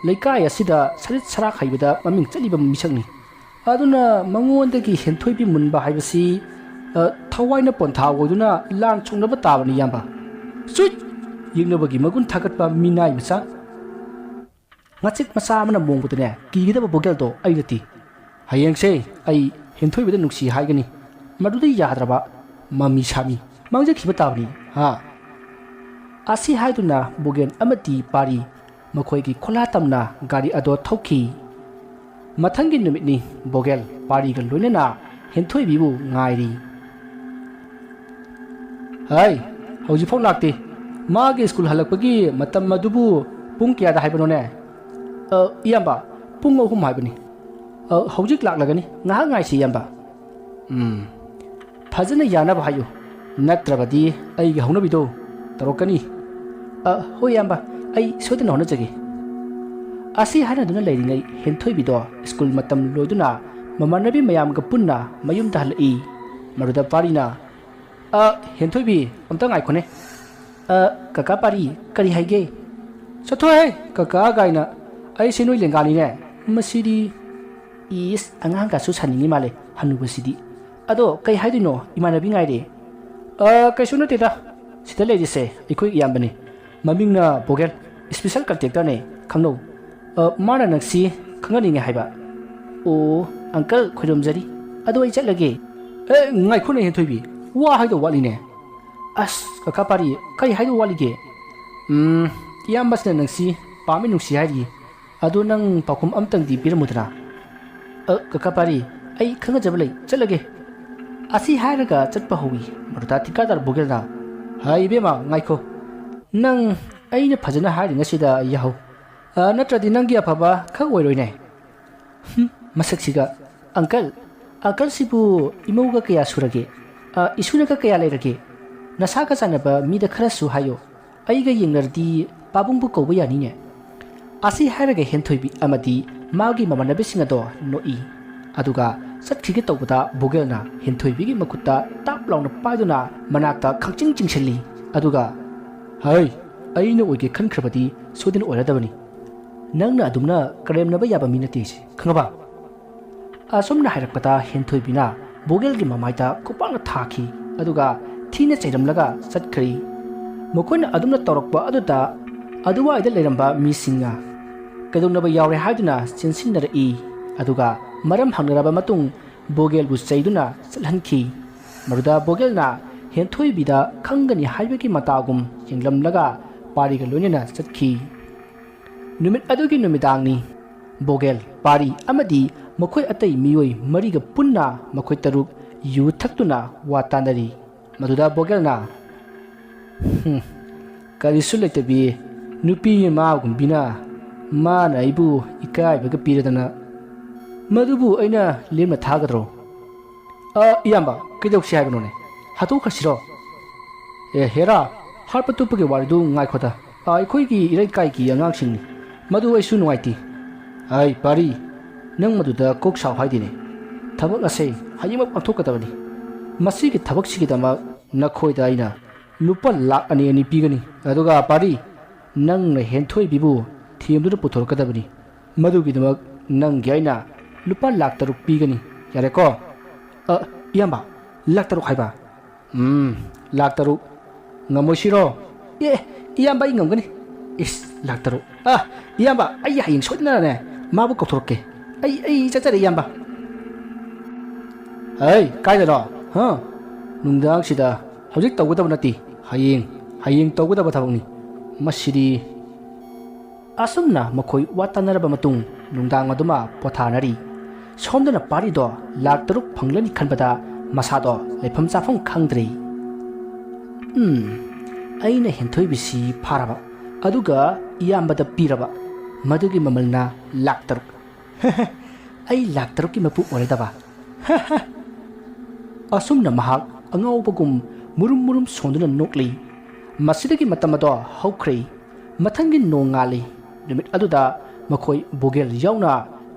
ꯂꯩꯀꯥꯏ ꯑꯁꯤꯗ ꯁꯔꯤꯠ ꯁꯔꯥꯛ ꯍꯩꯕꯗ ꯃꯃꯤꯡ ꯆꯠꯂꯤꯕ ꯃꯤꯁꯛꯅꯤ ꯑꯗꯨꯅ ꯃꯉꯣꯟꯗꯒꯤ ꯍꯦꯟꯊꯣꯏꯕꯤ ꯃꯨꯟꯕ ꯍꯥꯏꯕꯁꯤ ꯊꯋꯥꯏꯅ ꯄꯣꯟꯊꯥ ꯑꯣꯏꯗꯨꯅ ꯂꯥꯟ ꯁꯣꯛꯅꯕ ꯇꯥꯕꯅꯤ ꯏꯌꯥꯝꯕ ꯆꯨꯠ ꯌꯦꯡꯅꯕꯒꯤ ꯃꯒꯨꯟ ꯊꯥꯒꯠꯄ ꯃꯤꯅꯥꯏ ꯃꯆꯥ ꯉꯥꯆꯤꯛ ꯃꯆꯥ ꯑꯃꯅ ꯃꯣꯡꯕꯗꯅꯦ ꯀꯤꯒꯗꯕ ꯕꯣꯒꯦꯜꯗꯣ ꯑꯩ ꯅꯠꯇꯦ ꯍꯌꯦꯡꯁꯦ ꯑꯩ ꯍꯦꯟꯊꯣꯏꯕꯤꯗ ꯅꯨꯡꯁꯤ ꯍꯥꯏꯒꯅꯤ ꯃꯗꯨꯗ ꯌꯥꯗ꯭ꯔꯕ ꯃꯃꯤ ꯁꯥꯃꯤ ꯃꯥꯡꯖꯈꯤꯕ ꯇꯥꯕꯅꯤ ꯍꯥ ꯑꯁꯤ ꯍꯥꯏꯗꯨꯅ ꯕꯣꯒꯦꯜ ꯑꯃꯗꯤ ꯄꯥꯔꯤ ꯃꯈꯣꯏꯒꯤ ꯈꯣꯜꯂꯥ ꯇꯝꯅ ꯒꯥꯔꯤ ꯑꯗꯣ ꯊꯧꯈꯤ ꯃꯊꯪꯒꯤ ꯅꯨꯃꯤꯠꯅꯤ ꯕꯣꯒꯦꯜ ꯄꯥꯔꯤꯒ ꯂꯣꯏꯅꯅ ꯍꯦꯟꯊꯣꯏꯕꯤꯕꯨ ꯉꯥꯏꯔꯤ ꯍꯥꯏ ꯍꯧꯖꯤꯛꯐꯥꯎ ꯂꯥꯛꯇꯦ ꯃꯥꯒꯤ ꯁ꯭ꯀꯨꯜ ꯍꯜꯂꯛꯄꯒꯤ ꯃꯇꯝ ꯑꯗꯨꯕꯨ ꯄꯨꯡ ꯀꯌꯥꯗ ꯍꯥꯏꯕꯅꯣꯅꯦ ꯏꯌꯥꯝꯕ ꯄꯨꯡ 3 ꯍꯥꯏꯕꯅꯤ ꯍꯧꯖꯤꯛ ꯂꯥꯛꯂꯒꯅꯤ ꯉꯥꯏꯍꯥꯛ ꯉꯥꯏꯁꯤ ꯏꯌꯥꯝꯕ ꯐꯖꯅ ꯌꯥꯅꯕ ꯍꯥꯏꯌꯨ ꯅꯠꯇ꯭ꯔꯕꯗꯤ ꯑꯩꯒꯤ ꯍꯧꯅꯕꯤꯗꯣ ꯇꯧꯔꯛꯀꯅꯤ ꯍꯣꯏ ꯏꯌꯥꯝꯕ ꯑꯩ ꯁꯣꯏꯗꯅ ꯍꯣꯠꯅꯖꯒꯦ ꯑꯁꯤ ꯍꯥꯏꯅꯗꯨꯅ ꯂꯩꯔꯤꯉꯩ ꯍꯦꯟꯊꯣꯏꯕꯤꯗꯣ ꯁ꯭ꯀꯨꯜ ꯃꯇꯝ ꯂꯣꯏꯗꯨꯅ ꯃꯃꯥꯟꯅꯕꯤ ꯃꯌꯥꯝꯒ ꯄꯨꯟꯅ ꯃꯌꯨꯝꯗ ꯍꯜꯂꯛꯏ ꯃꯗꯨꯗ ꯄꯥꯔꯤꯅ ꯍꯦꯟꯊꯣꯏꯕꯤ ꯑꯝꯇ ꯉꯥꯏꯈꯣꯅꯦ ꯀꯀꯥ ꯄꯥꯔꯤ ꯀꯔꯤ ꯍꯥꯏꯒꯦ ꯆꯠꯊꯣꯛꯍꯦ ꯀꯀꯥ ꯒꯥꯏꯅ ꯑꯩꯁꯦ ꯅꯣꯏ ꯂꯦꯡꯒꯥꯅꯤꯅꯦ ꯃꯁꯤꯗꯤ ꯏꯁ ꯑꯉꯥꯡꯒꯁꯨ ꯁꯥꯅꯤꯡꯉꯤ ꯃꯥꯜꯂꯦ ꯍꯟꯅꯨꯕꯁꯤꯗꯤ ꯑꯗꯣ ꯀꯩ ꯍꯥꯏꯗꯣꯏꯅꯣ ꯏꯃꯥꯟꯅꯕꯤ ꯉꯥꯏꯔꯦ ꯀꯩꯁꯨ ꯅꯠꯇꯦꯗ ꯁꯤꯗ ꯂꯩꯔꯤꯁꯦ ꯑꯩꯈꯣꯏ ꯏꯌꯥꯝꯕꯅꯤ ꯃꯃꯤꯡꯅ ꯕꯣꯒꯦꯜ ꯏꯁꯄꯤꯁꯦꯜ ꯀꯟꯇꯦꯛꯇꯔꯅꯦ ꯈꯪꯅꯧ ꯃꯥꯅ ꯅꯪꯁꯤ ꯈꯪꯍꯟꯅꯤꯡꯉꯦ ꯍꯥꯏꯕ ꯑꯣ ꯑꯪꯀꯜ ꯈꯣꯏꯔꯝꯖꯔꯤ ꯑꯗꯣ ꯑꯩ ꯆꯠꯂꯒꯦ ꯉꯥꯏꯈꯣꯅꯦ ꯍꯦꯟꯊꯣꯏꯕꯤ ꯋꯥ ꯍꯥꯏꯗꯧ ꯋꯥꯠꯂꯤꯅꯦ ꯑꯁ ꯀꯀꯥ ꯄꯥꯔꯤ ꯀꯔꯤ ꯍꯥꯏꯗꯧ ꯋꯥꯠꯂꯤꯒꯦ ꯏꯌꯥꯝꯕꯁꯤꯅ ꯅꯪꯁꯤ ꯄꯥꯝꯃꯤ ꯅꯨꯡꯁꯤ ꯍꯥꯏꯔꯤ ꯑꯗꯣ ꯅꯪ ꯄꯥꯎꯈꯨꯝ ꯑꯝꯇꯪꯗꯤ ꯄꯤꯔꯝꯃꯨꯗꯅ ꯀꯀꯥ ꯄꯥꯔꯤ ꯑꯩ ꯈꯪꯅꯖꯕ ꯂꯩ ꯆꯠꯂꯒꯦ ꯑꯁꯤ ꯍꯥꯏꯔꯒ ꯆꯠꯄ ꯍꯧꯏ ꯃꯗꯨꯗ ꯊꯤꯀꯥꯗꯥꯔ ꯕꯣꯒꯦꯜꯅ ꯍꯥꯏ ꯏꯕꯦꯝꯃ ꯉꯥꯏꯈꯣ ꯅꯪ ꯑꯩꯅ ꯐꯖꯅ ꯍꯥꯏꯔꯤꯉꯩꯁꯤꯗ ꯌꯥꯍꯧ ꯅꯠꯇ꯭ꯔꯗꯤ ꯅꯪꯒꯤ ꯑꯐꯕ ꯈꯛ ꯑꯣꯏꯔꯣꯏꯅꯦ ꯃꯁꯛꯁꯤꯒ ꯑꯪꯀꯜꯁꯤꯕꯨ ꯏꯃꯧꯒ ꯀꯌꯥ ꯁꯨꯔꯒꯦ ꯏꯁꯨꯅꯒ ꯀꯌా ꯂꯩꯔꯒꯦ ꯅꯁꯥꯒ ꯆꯥꯟꯅꯕ ꯃꯤꯗ ꯈꯔꯁꯨ ꯍꯥꯏꯌꯣ ꯑꯩꯒ ꯌꯦꯡꯅꯔꯗꯤ ꯄꯥꯕꯨꯡꯕꯨ ꯀꯧꯕ ꯌꯥꯅꯤꯅꯦ ꯑꯁꯤ ꯍꯥꯏꯔꯒ ꯍꯦꯟꯊꯣꯏꯕꯤ ꯑꯃꯗꯤ ꯃꯥꯒꯤ ꯃꯃꯥꯟꯅꯕꯤꯁꯤꯡ ꯑꯗꯣ ꯅꯣꯛꯏ ꯑꯗꯨꯒ ꯆꯠꯈꯤꯒꯦ ꯇꯧꯕꯗ ꯕꯣꯒꯦꯜꯅ ꯍꯦꯟꯊꯣꯏꯕꯤꯒꯤ ꯃꯈꯨꯠꯇ ꯇꯥꯞ ꯂꯥꯎꯅ ꯄꯥꯏꯗꯨꯅ ꯃꯅꯥꯛꯇ ꯈꯪꯆꯤꯡ ꯆꯤꯡꯁꯤꯜꯂꯤ ꯑꯗꯨꯒ ꯍꯩ ꯑꯩꯅ ꯑꯣꯏꯒꯦ ꯈꯟꯈ꯭ꯔꯕꯗꯤ ꯁꯣꯏꯗꯅ ꯑꯣꯏꯔꯗꯕꯅꯤ ꯅꯪꯅ ꯑꯗꯨꯝꯅ ꯀꯔꯦꯝꯅꯕ ꯌꯥꯕ ꯃꯤ ꯅꯠꯇꯦꯁꯤ ꯈꯪꯉꯕ ꯑꯁꯨꯝꯅ ꯍꯥꯏꯔꯛꯄꯗ ꯍꯦꯟꯊꯣꯏꯕꯤꯅ ꯕꯣꯒꯦꯜꯒꯤ ꯃꯃꯥꯏꯗ ꯈꯨꯄꯥꯛꯅ ꯊꯥꯈꯤ ꯑꯗꯨꯒ ꯊꯤꯅ ꯆꯩꯔꯝꯂꯒ ꯆꯠꯈ꯭ꯔꯤ ꯃꯈꯣꯏꯅ ꯑꯗꯨꯝꯅ ꯇꯧꯔꯛꯄ ꯑꯗꯨꯗ ꯑꯗꯨꯋꯥꯏꯗ ꯂꯩꯔꯝꯕ ꯃꯤꯁꯤꯡꯅ ꯀꯩꯗꯧꯅꯕ ꯌꯥꯎꯔꯦ ꯍꯥꯏꯗꯨꯅ ꯆꯦꯟꯁꯤꯟꯅꯔꯛꯏ ꯑꯗꯨꯒ ꯃꯔꯝ ꯍꯪꯅꯔꯕ ꯃꯇꯨꯡ ꯕꯣꯒꯦꯜꯕꯨ ꯆꯩꯗꯨꯅ ꯆꯠꯍꯟꯈꯤ ꯃꯗꯨꯗ ꯕꯣꯒꯦꯜꯅ ꯍꯦꯟꯊꯣꯏꯕꯤꯗ ꯈꯪꯒꯅꯤ ꯍꯥꯏꯕꯒꯤ ꯃꯇꯥꯒꯨꯝ ꯌꯦꯡꯂꯝꯂꯒ ꯄꯥꯔꯤꯒ ꯂꯣꯏꯅꯅ ꯆꯠꯈꯤ ꯅꯨꯃꯤꯠ ꯑꯗꯨꯒꯤ ꯅꯨꯃꯤꯗꯥꯡꯅꯤ ꯕꯣꯒꯦꯜ ꯄꯥꯔꯤ ꯑꯃꯗꯤ ꯃꯈꯣꯏ ꯑꯇꯩ ꯃꯤꯑꯣꯏ 4ꯒ ꯄꯨꯟꯅ ꯃꯈꯣꯏ 6 ꯌꯨ ꯊꯛꯇꯨꯅ ꯋꯥ ꯇꯥꯟꯅꯔꯤ ꯃꯗꯨꯗ ꯕꯣꯒꯦꯜꯅ ꯀꯔꯤꯁꯨ ꯂꯩꯇꯕꯤ ꯅꯨꯄꯤ ꯃꯥꯒꯨꯝꯕꯤꯅ ꯃꯥꯅ ꯑꯩꯕꯨ ꯏꯀꯥꯏꯕꯒ ꯄꯤꯔꯗꯅ ꯃꯗꯨꯕꯨ ꯑꯩꯅ ꯂꯦꯝꯅ ꯊꯥꯒꯗ꯭ꯔꯣ ꯏꯌꯥꯝꯕ ꯀꯩꯗꯧꯁꯤ ꯍꯥꯏꯕꯅꯣꯅꯦ ꯍꯥꯠꯇꯣꯛꯈ꯭ꯔꯁꯤꯔꯣ ꯍꯦꯔꯥ ꯍꯥꯠꯄ ꯇꯨꯞꯄꯒꯤ ꯋꯥꯔꯤꯗꯨ ꯉꯥꯏꯈꯣꯗ ꯑꯩꯈꯣꯏꯒꯤ ꯏꯔꯩꯀꯥꯏꯒꯤ ꯑꯉꯥꯡꯁꯤꯡꯅꯤ ꯃꯗꯨ ꯑꯩꯁꯨ ꯅꯨꯡꯉꯥꯏꯇꯦ ꯍꯥꯏ ꯄꯥꯔꯤ ꯅꯪ ꯃꯗꯨꯗ ꯀꯣꯛ ꯁꯥꯎ ꯍꯥꯏꯗꯦꯅꯦ ꯊꯕꯛ ꯑꯁꯦ ꯍꯌꯦꯡꯃꯛ ꯄꯥꯡꯊꯣꯛꯀꯗꯕꯅꯤ ꯃꯁꯤꯒꯤ ꯊꯕꯛꯁꯤꯒꯤꯗꯃꯛ ꯅꯈꯣꯏꯗ ꯑꯩꯅ ꯂꯨꯄꯥ ꯂꯥꯛ 2 ꯄꯤꯒꯅꯤ ꯑꯗꯨꯒ ꯄꯥꯔꯤ ꯅꯪꯅ ꯍꯦꯟꯊꯣꯏꯕꯤꯕꯨ ꯊꯦꯝꯗꯨꯅ ꯄꯨꯊꯣꯔꯛꯀꯗꯕꯅꯤ ꯃꯗꯨꯒꯤꯗꯃꯛ ꯅꯪꯒꯤ ꯑꯩꯅ ꯂꯨꯄꯥ ꯂꯥꯛ 6 ꯄꯤꯒꯅꯤ ꯌꯥꯔꯦꯀꯣ ꯏꯌꯥꯝꯕ ꯂꯥꯛ 6 ꯍꯥꯏꯕ ꯂꯥꯛ 6 ꯉꯝꯃꯣꯏꯁꯤꯔꯣ ꯏꯌꯥꯝꯕ ꯑꯩ ꯉꯝꯒꯅꯤ ꯏꯁ ꯂꯥꯛ 6 ꯏꯌꯥꯝꯕ ꯑꯩ ꯍꯌꯦꯡ ꯁꯣꯏꯗꯅꯅꯦ ꯃꯥꯕꯨ ꯀꯧꯊꯣꯔꯛꯀꯦ ꯑꯩ ꯆꯠꯆꯔꯦ ꯏꯌꯥꯝꯕ ꯍꯩ ꯀꯥꯏꯗꯅꯣ ꯅꯨꯡꯗꯥꯡꯁꯤꯗ ꯍꯧꯖꯤꯛ ꯇꯧꯒꯗꯕ ꯅꯠꯇꯦ ꯍꯌꯦꯡ ꯇꯧꯒꯗꯕ ꯊꯕꯛꯅꯤ ꯃꯁꯤꯗꯤ ꯑꯁꯨꯝꯅ ꯃꯈꯣꯏ ꯋꯥ ꯇꯥꯟꯅꯔꯕ ꯃꯇꯨꯡ ꯅꯨꯡꯗꯥꯡ ꯑꯗꯨꯃ ꯄꯣꯊꯥꯅꯔꯤ ꯁꯣꯝꯗꯅ ꯄꯥꯔꯤꯗꯣ ꯂꯥꯛ 3 ꯐꯪꯂꯅꯤ ꯈꯟꯕꯗ ꯃꯁꯥꯗꯣ ꯂꯩꯐꯝ ꯆꯥꯐꯝ ꯈꯪꯗ꯭ꯔꯤ ꯑꯩꯅ ꯍꯦꯟꯊꯣꯏꯕꯤꯁꯤ ꯐꯥꯔꯕ ꯑꯗꯨꯒ ꯏꯌꯥꯝꯕꯗ ꯄꯤꯔꯕ ꯃꯗꯨꯒꯤ ꯃꯃꯜꯅ ꯂꯥꯛ 3 ꯑꯩ ꯂꯥꯛ 3ꯀꯤ ꯃꯄꯨ ꯑꯣꯏꯔꯗꯕ ꯑꯁꯨꯝꯅ ꯃꯍꯥꯛ ꯑꯉꯥꯎꯕꯒꯨꯝ ꯃꯨꯔꯨꯝ ꯁꯣꯟꯗꯨꯅ ꯅꯣꯛꯂꯤ ꯃꯁꯤꯗꯒꯤ ꯃꯇꯝ ꯑꯗꯣ ꯍꯧꯈ꯭ꯔꯦ ꯃꯊꯪꯒꯤ ꯅꯣꯡ ꯉꯥꯜꯂꯤ ꯅꯨꯃꯤꯠ ꯑꯗꯨꯗ ꯃꯈꯣꯏ ꯕꯣꯒꯦꯜ ꯌꯥꯎꯅ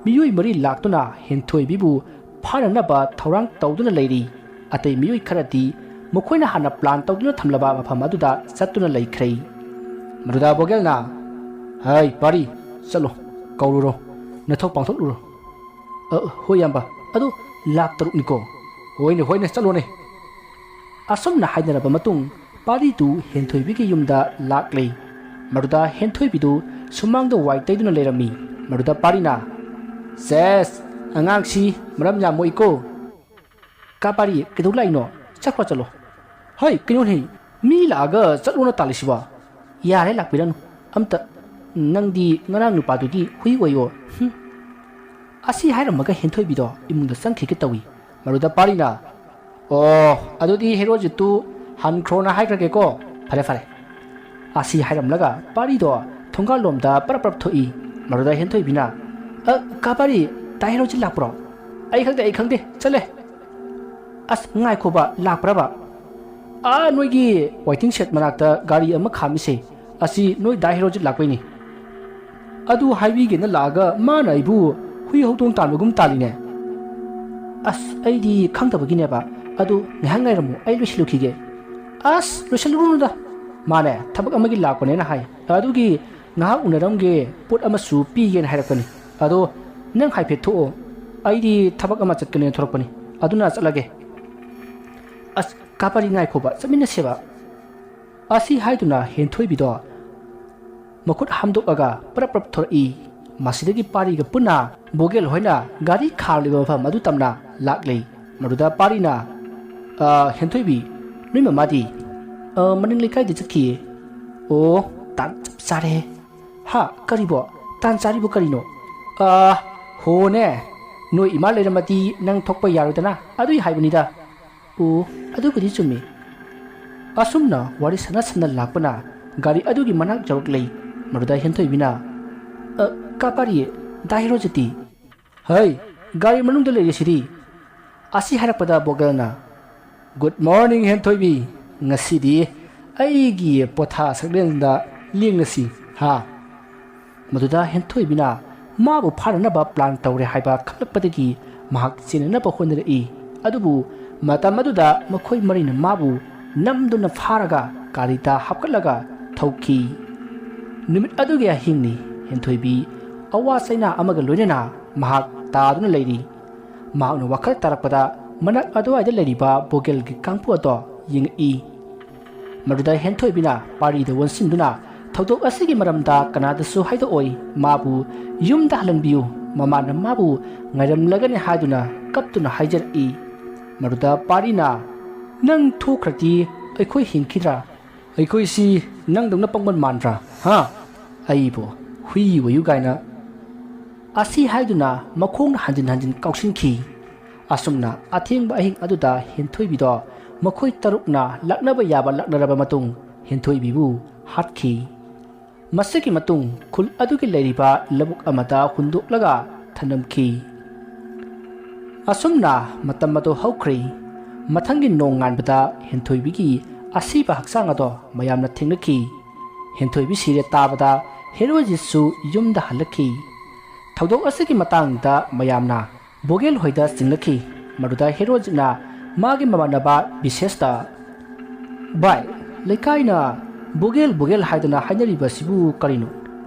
ꯃꯤꯑꯣꯏ 4 ꯂꯥꯛꯇꯨꯅ ꯍꯦꯟꯊꯣꯏꯕꯤꯕꯨ ꯐꯥꯅꯅꯕ ꯊꯧꯔꯥꯡ ꯇꯧꯗꯨꯅ ꯂꯩꯔꯤ ꯑꯇꯩ ꯃꯤꯑꯣꯏ ꯈꯔꯗꯤ ꯃꯈꯣꯏꯅ ꯍꯥꯟꯅ ꯄ꯭ꯂꯥꯟ ꯇꯧꯗꯨꯅ ꯊꯝꯂꯕ ꯃꯐꯝ ꯑꯗꯨꯗ ꯆꯠꯇꯨꯅ ꯂꯩꯈ꯭ꯔꯦ ꯃꯗꯨꯗ ꯕꯣꯒꯦꯜꯅ ꯍꯩ ꯄꯥꯔꯤ ꯆꯠꯂꯣ ꯀꯧꯔꯨꯔꯣ ꯅꯊꯧ ꯄꯥꯡꯊꯣꯛꯂꯨꯔꯣ ꯍꯣꯏ ꯏꯌꯥꯝꯕ ꯑꯗꯨ ꯂꯥꯛ 3ꯅꯤꯀꯣ ꯍꯣꯏꯅꯦ ꯆꯠꯂꯣꯅꯦ ꯑꯁꯨꯝꯅ ꯍꯥꯏꯅꯔꯕ ꯃꯇꯨꯡ ꯄꯥꯔꯤꯗꯨ ꯍꯦꯟꯊꯣꯏꯕꯤꯒꯤ ꯌꯨꯝꯗ ꯂꯥꯛꯂꯦ ꯃꯗꯨꯗ ꯍꯦꯟꯊꯣꯏꯕꯤꯗꯨ ꯁꯨꯃꯥꯡꯗ ꯋꯥꯏ ꯇꯩꯗꯨꯅ ꯂꯩꯔꯝꯃꯤ ꯃꯗꯨꯗ ꯄꯥꯔꯤꯅ ꯁꯦꯁ ꯑꯉꯥꯡꯁꯤ ꯃꯔꯝ ꯌꯥꯝ ꯃꯣꯏꯀꯣ ꯀꯥ ꯄꯥꯔꯤ ꯀꯩꯗꯧ ꯂꯥꯛꯏꯅꯣ ꯆꯠꯈ꯭ꯔꯣ ꯆꯠꯂꯣ ꯍꯩ ꯀꯩꯅꯣꯅꯦ ꯃꯤ ꯂꯥꯛꯑꯒ ꯆꯠꯂꯣꯅ ꯇꯥꯜꯂꯤꯁꯤꯕꯣ ꯌꯥꯔꯦ ꯂꯥꯛꯄꯤꯔꯅꯨ ꯑꯝꯇ ꯅꯪꯗꯤ ꯉꯔꯥꯡ ꯅꯨꯄꯥꯗꯨꯒꯤ ꯍꯨꯏ ꯑꯣꯏꯌꯣ ꯑꯁꯤ ꯍꯥꯏꯔꯝꯃꯒ ꯍꯦꯟꯊꯣꯏꯕꯤꯗꯣ ꯏꯃꯨꯡꯗ ꯆꯪꯈꯤꯒꯦ ꯇꯧꯏ ꯃꯗꯨꯗ ꯄꯥꯔꯤꯅ ꯑꯣ ꯑꯗꯨꯗꯤ ꯍꯦꯔꯣꯖꯤꯠꯇꯨ ꯍꯟꯈ꯭ꯔꯣꯅ ꯍꯥꯏꯈ꯭ꯔꯒꯦꯀꯣ ꯐꯔꯦ ꯑꯁꯤ ꯍꯥꯏꯔꯝꯂꯒ ꯄꯥꯔꯤꯗꯣ ꯊꯣꯡꯒꯥꯜꯂꯣꯝꯗ ꯄꯔꯞ ꯊꯣꯛꯏ ꯃꯗꯨꯗ ꯍꯦꯟꯊꯣꯏꯕꯤꯅ ꯀꯥ ꯄꯥꯔꯤ ꯇꯥ ꯍꯦꯔꯣꯖꯤꯠ ꯂꯥꯛꯄ꯭ꯔꯣ ꯑꯩ ꯈꯪꯗꯦ ꯆꯠꯂꯦ ꯑꯁ ꯉꯥꯏꯈꯣꯕ ꯂꯥꯛꯄ꯭ꯔꯕ ꯅꯣꯏꯒꯤ ꯋꯥꯏꯇꯤꯡ ꯁꯦꯠ ꯃꯅꯥꯛꯇ ꯒꯥꯔꯤ ꯑꯃ ꯈꯥꯝꯃꯤꯁꯦ ꯑꯁꯤ ꯅꯣꯏ ꯗꯥ ꯍꯦꯔꯣꯖꯤꯠ ꯂꯥꯛꯄꯩꯅꯤ ꯑꯗꯨ ꯍꯥꯏꯕꯤꯒꯦꯅ ꯂꯥꯛꯑꯒ ꯃꯥꯅ ꯑꯩꯕꯨ ꯍꯨꯏ ꯍꯧꯗꯣꯡ ꯇꯥꯟꯕꯒꯨꯝ ꯇꯥꯜꯂꯤꯅꯦ ꯑꯁ ꯑꯩꯗꯤ ꯈꯪꯗꯕꯒꯤꯅꯦꯕ ꯑꯗꯨ ꯉꯥꯏꯍꯥꯛ ꯉꯥꯏꯔꯝꯃꯨ ꯑꯩ ꯂꯣꯏꯁꯤꯜꯂꯨꯈꯤꯒꯦ ꯑꯁ ꯂꯣꯏꯁꯤꯜꯂꯨꯔꯨꯅꯨꯗ ꯃꯥꯅꯦ ꯊꯕꯛ ꯑꯃꯒꯤ ꯂꯥꯛꯄꯅꯦꯅ ꯍꯥꯏ ꯑꯗꯨꯒꯤ ꯉꯥꯏꯍꯥꯛ ꯎꯅꯔꯝꯒꯦ ꯄꯣꯠ ꯑꯃꯁꯨ ꯄꯤꯒꯦꯅ ꯍꯥꯏꯔꯛꯄꯅꯤ ꯑꯗꯣ ꯅꯪ ꯍꯥꯏꯐꯦꯠ ꯊꯣꯛꯑꯣ ꯑꯩꯗꯤ ꯊꯕꯛ ꯑꯃ ꯆꯠꯀꯅꯦꯅ ꯊꯣꯔꯛꯄꯅꯤ ꯑꯗꯨꯅ ꯆꯠꯂꯒꯦ ꯑꯁ ꯀꯥꯄꯥꯔꯤ ꯉꯥꯏꯈꯣꯕ ꯆꯠꯃꯤꯟꯅꯁꯦꯕ ꯑꯁꯤ ꯍꯥꯏꯗꯨꯅ ꯍꯦꯟꯊꯣꯏꯕꯤꯗꯣ ꯃꯈꯨꯠ ꯍꯥꯝꯗꯣꯛꯑꯒ ꯄꯔꯞ ꯊꯣꯔꯛꯏ ꯃꯁꯤꯗꯒꯤ ꯄꯥꯔꯤꯒ ꯄꯨꯟꯅ ꯕꯣꯒꯦꯜ ꯍꯣꯏꯅ ꯒꯥꯔꯤ ꯈꯥꯝꯂꯤꯕ ꯃꯐꯝ ꯑꯗꯨ ꯇꯝꯅ ꯂꯥꯛꯂꯦ ꯃꯗꯨꯗ ꯄꯥꯔꯤꯅ ꯍꯦꯟꯊꯣꯏꯕꯤ ꯅꯣꯏ ꯃꯃꯥꯗꯤ ꯃꯅꯤꯡ ꯂꯩꯀꯥꯏꯗ ꯆꯠꯈꯤꯌꯦ ꯑꯣ ꯇꯥꯟ ꯆꯞ ꯆꯥꯔꯦ ꯍꯥ ꯀꯔꯤꯕꯣ ꯇꯥꯟ ꯆꯥꯔꯤꯕꯣ ꯀꯔꯤꯅꯣ ꯍꯣꯅꯦ ꯅꯣꯏ ꯏꯃꯥ ꯂꯩꯔꯝꯃꯗꯤ ꯅꯪ ꯊꯣꯛꯄ ꯌꯥꯔꯣꯏꯗꯅ ꯑꯗꯨꯏ ꯍꯥꯏꯕꯅꯤꯗ ꯑꯣ ꯑꯗꯨꯕꯨꯗꯤ ꯆꯨꯝꯃꯤ ꯑꯁꯨꯝꯅ ꯋꯥꯔꯤ ꯁꯥꯟꯅ ꯂꯥꯛꯄꯅ ꯒꯥꯔꯤ ꯑꯗꯨꯒꯤ ꯃꯅꯥꯛ ꯌꯧꯔꯛꯂꯦ ꯃꯗꯨꯗ ꯍꯦꯟꯊꯣꯏꯕꯤꯅ ꯀꯥ ꯄꯥꯔꯤ ꯗꯥ ꯍꯦꯔꯣꯖꯤꯠꯇꯤ ꯍꯩ ꯒꯥꯔꯤ ꯃꯅꯨꯡꯗ ꯂꯩꯔꯤꯁꯤꯗꯤ ꯑꯁꯤ ꯍꯥꯏꯔꯛꯄꯗ ꯕꯣꯒꯦꯜꯅ ꯒꯨꯗ ꯃꯣꯔꯅꯤꯡ ꯍꯦꯟꯊꯣꯏꯕꯤ ꯉꯁꯤꯗꯤ ꯑꯩꯒꯤ ꯄꯣꯊꯥ ꯁꯛꯂꯦꯟꯗ ꯂꯦꯡꯂꯁꯤ ꯍꯥ ꯃꯗꯨꯗ ꯍꯦꯟꯊꯣꯏꯕꯤꯅ ꯃꯥꯕꯨ ꯐꯥꯅꯅꯕ ꯄ꯭ꯂꯥꯟ ꯇꯧꯔꯦ ꯍꯥꯏꯕ ꯈꯪꯂꯛꯄꯗꯒꯤ ꯃꯍꯥꯛ ꯆꯦꯟꯅꯅꯕ ꯍꯣꯠꯅꯔꯛꯏ ꯑꯗꯨꯕꯨ ꯃꯇꯝ ꯑꯗꯨꯗ ꯃꯈꯣꯏ ꯃꯔꯤꯅ ꯃꯥꯕꯨ ꯅꯝꯗꯨꯅ ꯐꯥꯔꯒ ꯒꯥꯔꯤꯗ ꯍꯥꯞꯀꯠꯂꯒ ꯊꯧꯈꯤ ꯅꯨꯃꯤꯠ ꯑꯗꯨꯒꯤ ꯑꯍꯤꯡꯅꯤ ꯍꯦꯟꯊꯣꯏꯕꯤ ꯑꯋꯥ ꯆꯩꯅꯥ ꯑꯃꯒ ꯂꯣꯏꯅꯅ ꯃꯍꯥꯛ ꯇꯥꯗꯨꯅ ꯂꯩꯔꯤ ꯃꯍꯥꯛꯅ ꯋꯥꯈꯜ ꯇꯥꯔꯛꯄꯗ ꯃꯅꯥꯛ ꯑꯗꯨꯋꯥꯏꯗ ꯂꯩꯔꯤꯕ ꯕꯣꯒꯦꯜꯒꯤ ꯀꯥꯡꯄꯨ ꯑꯗꯣ ꯌꯦꯡꯉꯛꯏ ꯃꯗꯨꯗ ꯍꯦꯟꯊꯣꯏꯕꯤꯅ ꯄꯥꯔꯤꯗ ꯑꯣꯟꯁꯤꯟꯗꯨꯅ ꯊꯧꯗꯣꯛ ꯑꯁꯤꯒꯤ ꯃꯔꯝꯗ ꯀꯅꯥꯗꯁꯨ ꯍꯥꯏꯗꯣꯛꯑꯣꯏ ꯃꯥꯕꯨ ꯌꯨꯝꯗ ꯍꯜꯍꯟꯕꯤꯌꯨ ꯃꯃꯥꯅ ꯃꯥꯕꯨ ꯉꯥꯏꯔꯝꯂꯒꯅꯤ ꯍꯥꯏꯗꯨꯅ ꯀꯞꯇꯨꯅ ꯍꯥꯏꯖꯔꯛꯏ ꯃꯗꯨꯗ ꯄꯥꯔꯤꯅ ꯅꯪ ꯊꯣꯛꯈ꯭ꯔꯗꯤ ꯑꯩꯈꯣꯏ ꯍꯤꯡꯈꯤꯗ꯭ꯔꯥ ꯑꯩꯈꯣꯏꯁꯤ ꯅꯪꯗꯧꯅ ꯄꯪꯕꯟ ꯃꯥꯟꯗ꯭ꯔꯥ ꯍꯥ ꯑꯩꯕꯨ ꯍꯨꯏ ꯑꯣꯏꯌꯨ ꯀꯥꯏꯅ ꯑꯁꯤ ꯍꯥꯏꯗꯨꯅ ꯃꯈꯣꯡꯅ ꯍꯟꯖꯤꯟ ꯀꯥꯎꯁꯤꯟꯈꯤ ꯑꯁꯨꯝꯅ ꯑꯊꯦꯡꯕ ꯑꯍꯤꯡ ꯑꯗꯨꯗ ꯍꯦꯟꯊꯣꯏꯕꯤꯗꯣ ꯃꯈꯣꯏ 3ꯅ ꯂꯥꯛꯅꯕ ꯌꯥꯕ ꯂꯥꯛꯅꯔꯕ ꯃꯇꯨꯡ ꯍꯦꯟꯊꯣꯏꯕꯤꯕꯨ ꯍꯥꯠꯈꯤ ꯃꯁꯤꯒꯤ ꯃꯇꯨꯡ ꯈꯨꯜ ꯑꯗꯨꯒꯤ ꯂꯩꯔꯤꯕ ꯂꯧꯕꯨꯛ ꯑꯃꯗ ꯍꯨꯟꯗꯣꯛꯂꯒ ꯊꯅꯝꯈꯤ ꯑꯁꯨꯝꯅ ꯃꯇꯝ ꯑꯗꯨ ꯍꯧꯈ꯭ꯔꯦ ꯃꯊꯪꯒꯤ ꯅꯣꯡ ꯉꯥꯟꯕꯗ ꯍꯦꯟꯊꯣꯏꯕꯤꯒꯤ ꯑꯁꯤꯕ ꯍꯛꯆꯥꯡ ꯑꯗꯣ ꯃꯌꯥꯝꯅ ꯊꯦꯡꯅꯈꯤ ꯍꯦꯟꯊꯣꯏꯕꯤ ꯁꯤꯔꯦ ꯇꯥꯕꯗ ꯍꯦꯔꯣꯖꯤꯠꯁꯨ ꯌꯨꯝꯗ ꯍꯜꯂꯛꯈꯤ ꯊꯧꯗꯣꯛ ꯑꯁꯤꯒꯤ ꯃꯇꯥꯡꯗ ꯃꯌꯥꯝꯅ ꯕꯣꯒꯦꯜ ꯍꯣꯏꯗ ꯆꯤꯡꯅꯈꯤ ꯃꯗꯨꯗ ꯍꯦꯔꯣꯖꯤꯠꯅ ꯃꯥꯒꯤ ꯃꯃꯥꯟꯅꯕ ꯕꯤꯁꯦꯁꯇ ꯚꯥꯏ ꯂꯩꯀꯥꯏꯅ ꯕꯣꯒꯦꯜ ꯍꯥꯏꯗꯅ ꯍꯥꯏꯅꯔꯤꯕꯁꯤꯕꯨ ꯀꯔꯤꯅꯣ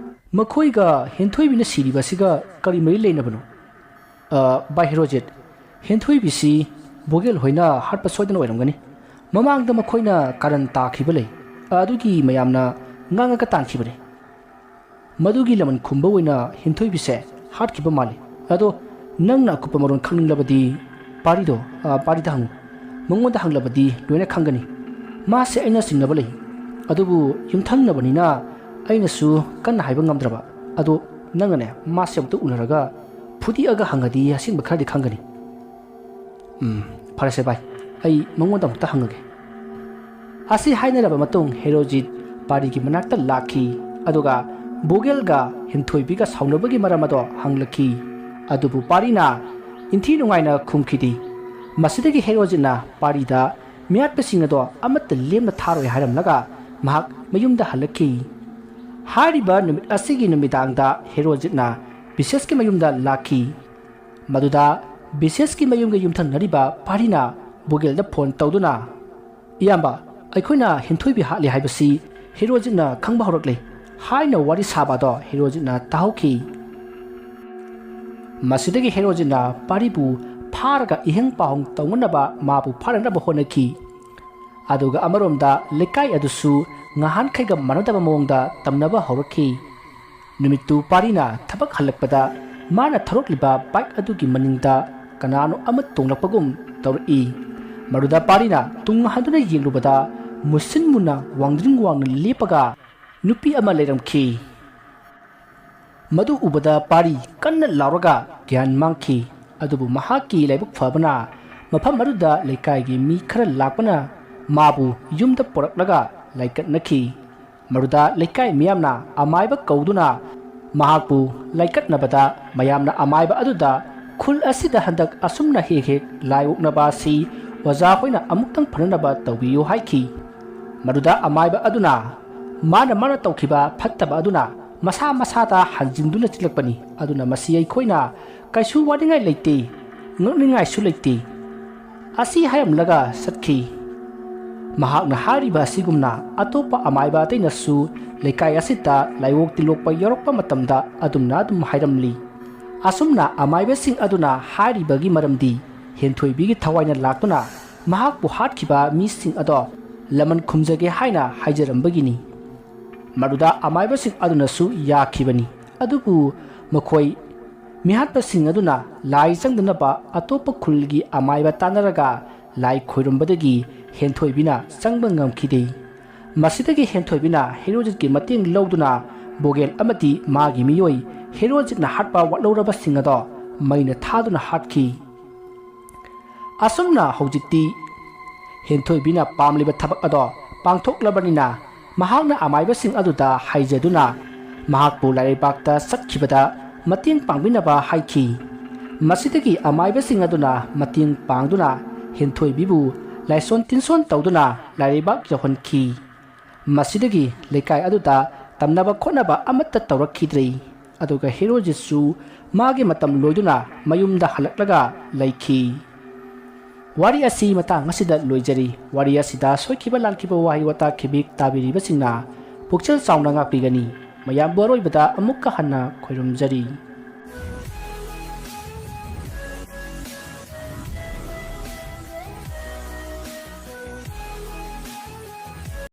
ꯃꯈꯣꯏꯒ ꯍꯦꯟꯊꯣꯏꯕꯤꯅ ꯁꯤꯔꯤꯕꯁꯤꯒ ꯀꯔꯤ ꯃꯔꯤ ꯂꯩꯅꯕꯅꯣ ꯚꯥꯏ ꯍꯦꯔꯣꯖꯤꯠ ꯍꯦꯟꯊꯣꯏꯕꯤꯁꯤ ꯕꯣꯒꯦꯜ ꯍꯣꯏꯅ ꯍꯥꯠꯄ ꯁꯣꯏꯗꯅ ꯑꯣꯏꯔꯝꯒꯅꯤ ꯃꯃꯥꯡꯗ ꯃꯈꯣꯏꯅ ꯀꯥꯔꯟ ꯇꯥꯈꯤꯕ ꯂꯩ ꯑꯗꯨꯒꯤ ꯃꯌꯥꯝꯅ ꯉꯥꯡꯉꯒ ꯇꯥꯟꯈꯤꯕꯅꯤ ꯃꯗꯨꯒꯤ ꯂꯃꯟ ꯈꯨꯝꯕ ꯑꯣꯏꯅ ꯍꯦꯟꯊꯣꯏꯕꯤꯁꯦ ꯍꯥꯠꯈꯤꯕ ꯃꯥꯜꯂꯤ ꯑꯗꯣ ꯅꯪꯅ ꯑꯀꯨꯞꯄ ꯃꯔꯣꯜ ꯈꯪꯅꯤꯡꯂꯕꯗꯤ ꯄꯥꯔꯤꯗ ꯍꯪꯉꯨ ꯃꯉꯣꯟꯗ ꯍꯪꯂꯕꯗꯤ ꯂꯣꯏꯅ ꯈꯪꯒꯅꯤ ꯃꯥꯁꯦ ꯑꯩꯅ ꯆꯤꯡꯅꯕ ꯂꯩ ꯑꯗꯨꯕꯨ ꯌꯨꯝꯊꯪꯅꯕꯅꯤꯅ ꯑꯩꯅꯁꯨ ꯀꯟꯅ ꯍꯥꯏꯕ ꯉꯝꯗ꯭ꯔꯕ ꯑꯗꯣ ꯅꯪꯅꯅꯦ ꯃꯥꯁꯦ ꯑꯝꯇ ꯎꯅꯔꯒ ꯐꯨꯗꯤꯑꯒ ꯍꯪꯉꯗꯤ ꯑꯁꯦꯡꯕ ꯈꯔꯗꯤ ꯈꯪꯒꯅꯤ. ꯐꯔꯁꯦ ꯚꯥꯏ, ꯑꯩ ꯃꯉꯣꯟꯗ ꯑꯃꯨꯛꯇ ꯍꯪꯉꯒꯦ. ꯑꯁꯤ ꯍꯥꯏꯅꯔꯕ ꯃꯇꯨꯡ ꯍꯦꯔꯣꯖꯤꯠ ꯄꯥꯔꯤꯒꯤ ꯃꯅꯥꯛꯇ ꯂꯥꯛꯈꯤ ꯑꯗꯨꯒ ꯕꯣꯒꯦꯜꯒ ꯍꯦꯟꯊꯣꯏꯕꯤꯒ ꯁꯥꯎꯅꯕꯒꯤ ꯃꯔꯝ ꯑꯗꯣ ꯍꯪꯂꯛꯈꯤ. ꯑꯗꯨꯕꯨ ꯄꯥꯔꯤꯅ ꯏꯟꯊꯤ ꯅꯨꯡꯉꯥꯏꯅ ꯈꯨꯝꯈꯤꯗꯦ. ꯃꯁꯤꯗꯒꯤ ꯍꯦꯔꯣꯖꯤꯠꯅ ꯄꯥꯔꯤꯗ ꯃꯤꯌꯥꯠꯄꯁꯤꯡ ꯑꯗꯣ ꯑꯃꯠꯇ ꯂꯦꯝꯅ ꯊꯥꯔꯣꯏ ꯍꯥꯏꯔꯝꯂꯒ ꯃꯍꯥꯛ ꯃꯌꯨꯝꯗ ꯍꯜꯂꯛꯈꯤ. ꯍꯥꯏꯔꯤꯕ ꯅꯨꯃꯤꯠ ꯑꯁꯤꯒꯤ ꯅꯨꯃꯤꯗꯥꯡꯗ ꯍꯦꯔꯣꯖꯤꯠꯅ ꯕꯤꯁꯦꯁꯀꯤ ꯃꯌꯨꯝꯗ ꯂꯥꯛꯈꯤ. ꯃꯗꯨꯗ ꯕꯤꯁꯦꯁꯀꯤ ꯃꯌꯨꯝꯒ ꯌꯨꯝꯊꯪꯅꯔꯤꯕ ꯄꯥꯔꯤꯅ ꯕꯣꯒꯦꯜꯗ ꯐꯣꯟ ꯇꯧꯗꯨꯅ ꯏꯌꯥꯝꯕ, ꯑꯩꯈꯣꯏꯅ ꯍꯦꯟꯊꯣꯏꯕꯤ ꯍꯥꯠꯂꯤ ꯍꯥꯏꯕꯁꯤ ꯍꯦꯔꯣꯖꯤꯠꯅ ꯈꯪꯕ ꯍꯧꯔꯛꯂꯦ ꯍꯥꯏꯅ ꯋꯥꯔꯤ ꯁꯥꯕ ꯑꯗꯣ ꯍꯦꯔꯣꯖꯤꯠꯅ ꯇꯥꯍꯧꯈꯤ. ꯃꯁꯤꯗꯒꯤ ꯍꯦꯔꯣꯖꯤꯠꯅ ꯄꯥꯔꯤꯕꯨ ꯐꯥꯔꯒ ꯏꯍꯪ ꯄꯥꯎꯍꯪ ꯇꯧꯅꯅꯕ ꯃꯥꯕꯨ ꯐꯥꯅꯅꯕ ꯍꯣꯠꯅꯈꯤ. ꯑꯗꯨꯒ ꯑꯃꯔꯣꯝꯗ ꯂꯩꯀꯥꯏ ꯑꯗꯨꯁꯨ ꯉꯍꯥꯟꯈꯩꯒ ꯃꯥꯟꯅꯗꯕ ꯃꯑꯣꯡꯗ ꯇꯝꯅꯕ ꯍꯧꯔꯛꯈꯤ. ꯅꯨꯃꯤꯠꯇꯨ ꯄꯥꯔꯤꯅ ꯊꯕꯛ ꯍꯜꯂꯛꯄꯗ ꯃꯥꯅ ꯊꯧꯔꯛꯂꯤꯕ ꯕꯥꯏꯛ ꯑꯗꯨꯒꯤ ꯃꯅꯤꯡꯗ ꯀꯅꯥꯅꯣ ꯑꯃ ꯇꯣꯡꯂꯛꯄꯒꯨꯝ ꯇꯧꯔꯛꯏ. ꯃꯗꯨꯗ ꯄꯥꯔꯤꯅ ꯇꯨꯡ ꯍꯟꯗꯨꯅ ꯌꯦꯡꯂꯨꯕꯗ ꯃꯨꯁꯤꯟ ꯃꯨꯟꯅ ꯋꯥꯡꯗ꯭ꯔꯤꯡ ꯋꯥꯡꯅ ꯂꯦꯞꯄꯒ ꯅꯨꯄꯤ ꯑꯃ ꯂꯩꯔꯝꯈꯤ. ꯃꯗꯨ ꯎꯕꯗ ꯄꯥꯔꯤ ꯀꯟꯅ ꯂꯥꯎꯔꯒ ꯒ꯭ꯌꯥꯟ ꯃꯥꯡꯈꯤ. ꯑꯗꯨꯕꯨ ꯃꯍꯥꯛꯀꯤ ꯂꯥꯏꯕꯛ ꯐꯕꯅ ꯃꯐꯝ ꯑꯗꯨꯗ ꯂꯩꯀꯥꯏꯒꯤ ꯃꯤ ꯈꯔ ꯂꯥꯛꯄꯅ ꯃꯥꯕꯨ ꯌꯨꯝꯗ ꯄꯣꯔꯛꯂꯒ ꯂꯥꯏꯀꯠꯅꯈꯤ. ꯃꯗꯨꯗ ꯂꯩꯀꯥꯏ ꯃꯤꯌꯥꯝꯅ ꯑꯃꯥꯏꯕ ꯀꯧꯗꯨꯅ ꯃꯍꯥꯛꯄꯨ ꯂꯥꯏꯀꯠꯅꯕꯗ ꯃꯌꯥꯝꯅ ꯑꯃꯥꯏꯕ ꯑꯗꯨꯗ ꯈꯨꯜ ꯑꯁꯤꯗ ꯍꯟꯗꯛ ꯑꯁꯨꯝꯅ ꯍꯦꯛ ꯍꯦꯛ ꯂꯥꯏ ꯑꯣꯛꯅꯕ ꯑꯁꯤ ꯑꯣꯖꯥ ꯍꯣꯏꯅ ꯑꯃꯨꯛꯇꯪ ꯐꯅꯅꯕ ꯇꯧꯕꯤꯌꯨ ꯍꯥꯏꯈꯤ. ꯃꯗꯨꯗ ꯑꯃꯥꯏꯕ ꯑꯗꯨꯅ ꯃꯥꯅ ꯇꯧꯈꯤꯕ ꯐꯠꯇꯕ ꯑꯗꯨꯅ ꯃꯁꯥ ꯃꯁꯥꯗ ꯍꯟꯖꯤꯟꯗꯨꯅ ꯆꯤꯜꯂꯛꯄꯅꯤ, ꯑꯗꯨꯅ ꯃꯁꯤ ꯑꯩꯈꯣꯏꯅ ꯀꯩꯁꯨ ꯋꯥꯅꯤꯡꯉꯥꯏ ꯂꯩꯇꯦ, ꯉꯛꯅꯤꯡꯉꯥꯏꯁꯨ ꯂꯩꯇꯦ ꯑꯁꯤ ꯍꯥꯏꯔꯝꯂꯒ ꯆꯠꯈꯤ. ꯃꯍꯥꯛꯅ ꯍꯥꯏꯔꯤꯕ ꯑꯁꯤꯒꯨꯝꯅ ꯑꯇꯣꯞꯄ ꯑꯃꯥꯏꯕ ꯑꯇꯩꯅꯁꯨ ꯂꯩꯀꯥꯏ ꯑꯁꯤꯗ ꯂꯥꯏꯑꯣꯛ ꯇꯤꯜꯂꯣꯛꯄ ꯌꯥꯎꯔꯛꯄ ꯃꯇꯝꯗ ꯑꯗꯨꯝ ꯍꯥꯏꯔꯝꯂꯤ. ꯑꯁꯨꯝꯅ ꯑꯃꯥꯏꯕꯁꯤꯡ ꯑꯗꯨꯅ ꯍꯥꯏꯔꯤꯕꯒꯤ ꯃꯔꯝꯗꯤ ꯍꯦꯟꯊꯣꯏꯕꯤꯒꯤ ꯊꯋꯥꯏꯅ ꯂꯥꯛꯇꯨꯅ ꯃꯍꯥꯛꯄꯨ ꯍꯥꯠꯈꯤꯕ ꯃꯤꯁꯤꯡ ꯑꯗꯣ ꯂꯃꯟ ꯈꯨꯝꯖꯒꯦ ꯍꯥꯏꯅ ꯍꯥꯏꯖꯔꯝꯕꯒꯤꯅꯤ. ꯃꯗꯨꯗ ꯑꯃꯥꯏꯕꯁꯤꯡ ꯑꯗꯨꯅꯁꯨ ꯌꯥꯈꯤꯕꯅꯤ. ꯑꯗꯨꯕꯨ ꯃꯈꯣꯏ ꯃꯤꯍꯥꯠꯄꯁꯤꯡ ꯑꯗꯨꯅ ꯂꯥꯏ ꯆꯪꯗꯅꯕ ꯑꯇꯣꯞꯄ ꯈꯨꯜꯒꯤ ꯑꯃꯥꯏꯕ ꯇꯥꯟꯅꯔꯒ ꯂꯥꯏ ꯈꯣꯏꯔꯝꯕꯗꯒꯤ ꯍꯦꯟꯊꯣꯏꯕꯤꯅ ꯆꯪꯕ ꯉꯝꯈꯤꯗꯦ. ꯃꯁꯤꯗꯒꯤ ꯍꯦꯟꯊꯣꯏꯕꯤꯅ ꯍꯦꯔꯣꯖꯤꯠꯀꯤ ꯃꯇꯦꯡ ꯂꯧꯗꯨꯅ ꯕꯣꯒꯦꯜ ꯑꯃꯗꯤ ꯃꯥꯒꯤ ꯃꯤꯑꯣꯏ ꯍꯦꯔꯣꯖꯤꯠꯅ ꯍꯥꯠꯄ ꯋꯥꯠꯍꯧꯔꯕꯁꯤꯡ ꯑꯗꯣ ꯃꯩꯅ ꯊꯥꯗꯨꯅ ꯍꯥꯠꯈꯤ. ꯑꯁꯨꯝꯅ ꯍꯧꯖꯤꯛꯇꯤ ꯍꯦꯟꯊꯣꯏꯕꯤꯅ ꯄꯥꯝꯂꯤꯕ ꯊꯕꯛ ꯑꯗꯣ ꯄꯥꯡꯊꯣꯛꯂꯕꯅꯤꯅ ꯃꯍꯥꯛꯅ ꯑꯃꯥꯏꯕꯁꯤꯡ ꯑꯗꯨꯗ ꯍꯥꯏꯖꯗꯨꯅ ꯃꯍꯥꯛꯄꯨ ꯂꯥꯏꯔꯩꯕꯥꯛꯇ ꯆꯠꯈꯤꯕꯗ ꯃꯇꯦꯡ ꯄꯥꯡꯕꯤꯅꯕ ꯍꯥꯏꯈꯤ. ꯃꯁꯤꯗꯒꯤ ꯑꯃꯥꯏꯕꯁꯤꯡ ꯑꯗꯨꯅ ꯃꯇꯦꯡ ꯄꯥꯡꯗꯨꯅ ꯍꯦꯟꯊꯣꯏꯕꯤꯕꯨ ꯂꯥꯏꯁꯣꯟ ꯇꯤꯟꯁꯣꯟ ꯇꯧꯗꯨꯅ ꯂꯥꯏꯔꯩꯕꯥꯛ ꯌꯧꯍꯟꯈꯤ. ꯃꯁꯤꯗꯒꯤ ꯂꯩꯀꯥꯏ ꯑꯗꯨꯗ ꯇꯝꯅꯕ ꯈꯣꯠꯅꯕ ꯑꯃꯠꯇ ꯇꯧꯔꯛꯈꯤꯗ꯭ꯔꯦ. ꯑꯗꯨꯒ ꯍꯦꯔꯣꯖꯤꯠꯁꯨ ꯃꯥꯒꯤ ꯃꯇꯝ ꯂꯣꯏꯗꯨꯅ ꯃꯌꯨꯝꯗ ꯍꯜꯂꯛꯂꯒ ꯂꯩꯈꯤ. ꯋꯥꯔꯤ ꯑꯁꯤ ꯃꯇꯥꯡ ꯑꯁꯤꯗ ꯂꯣꯏꯖꯔꯤ. ꯋꯥꯔꯤ ꯑꯁꯤꯗ ꯁꯣꯏꯈꯤꯕ ꯂꯥꯟꯈꯤꯕ ꯋꯥꯍꯩ ꯋꯥꯇꯥ ꯈꯤꯕꯤꯛ ꯇꯥꯕꯤꯔꯤꯕꯁꯤꯡꯅ ꯄꯨꯛꯆꯦꯜ ꯆꯥꯎꯅ ꯉꯥꯛꯄꯤꯒꯅꯤ. ꯃꯌꯥꯝꯕꯨ ꯑꯔꯣꯏꯕꯗ ꯑꯃꯨꯛꯀ ꯍꯟꯅ ꯈꯣꯏꯔꯨꯝꯖꯔꯤ.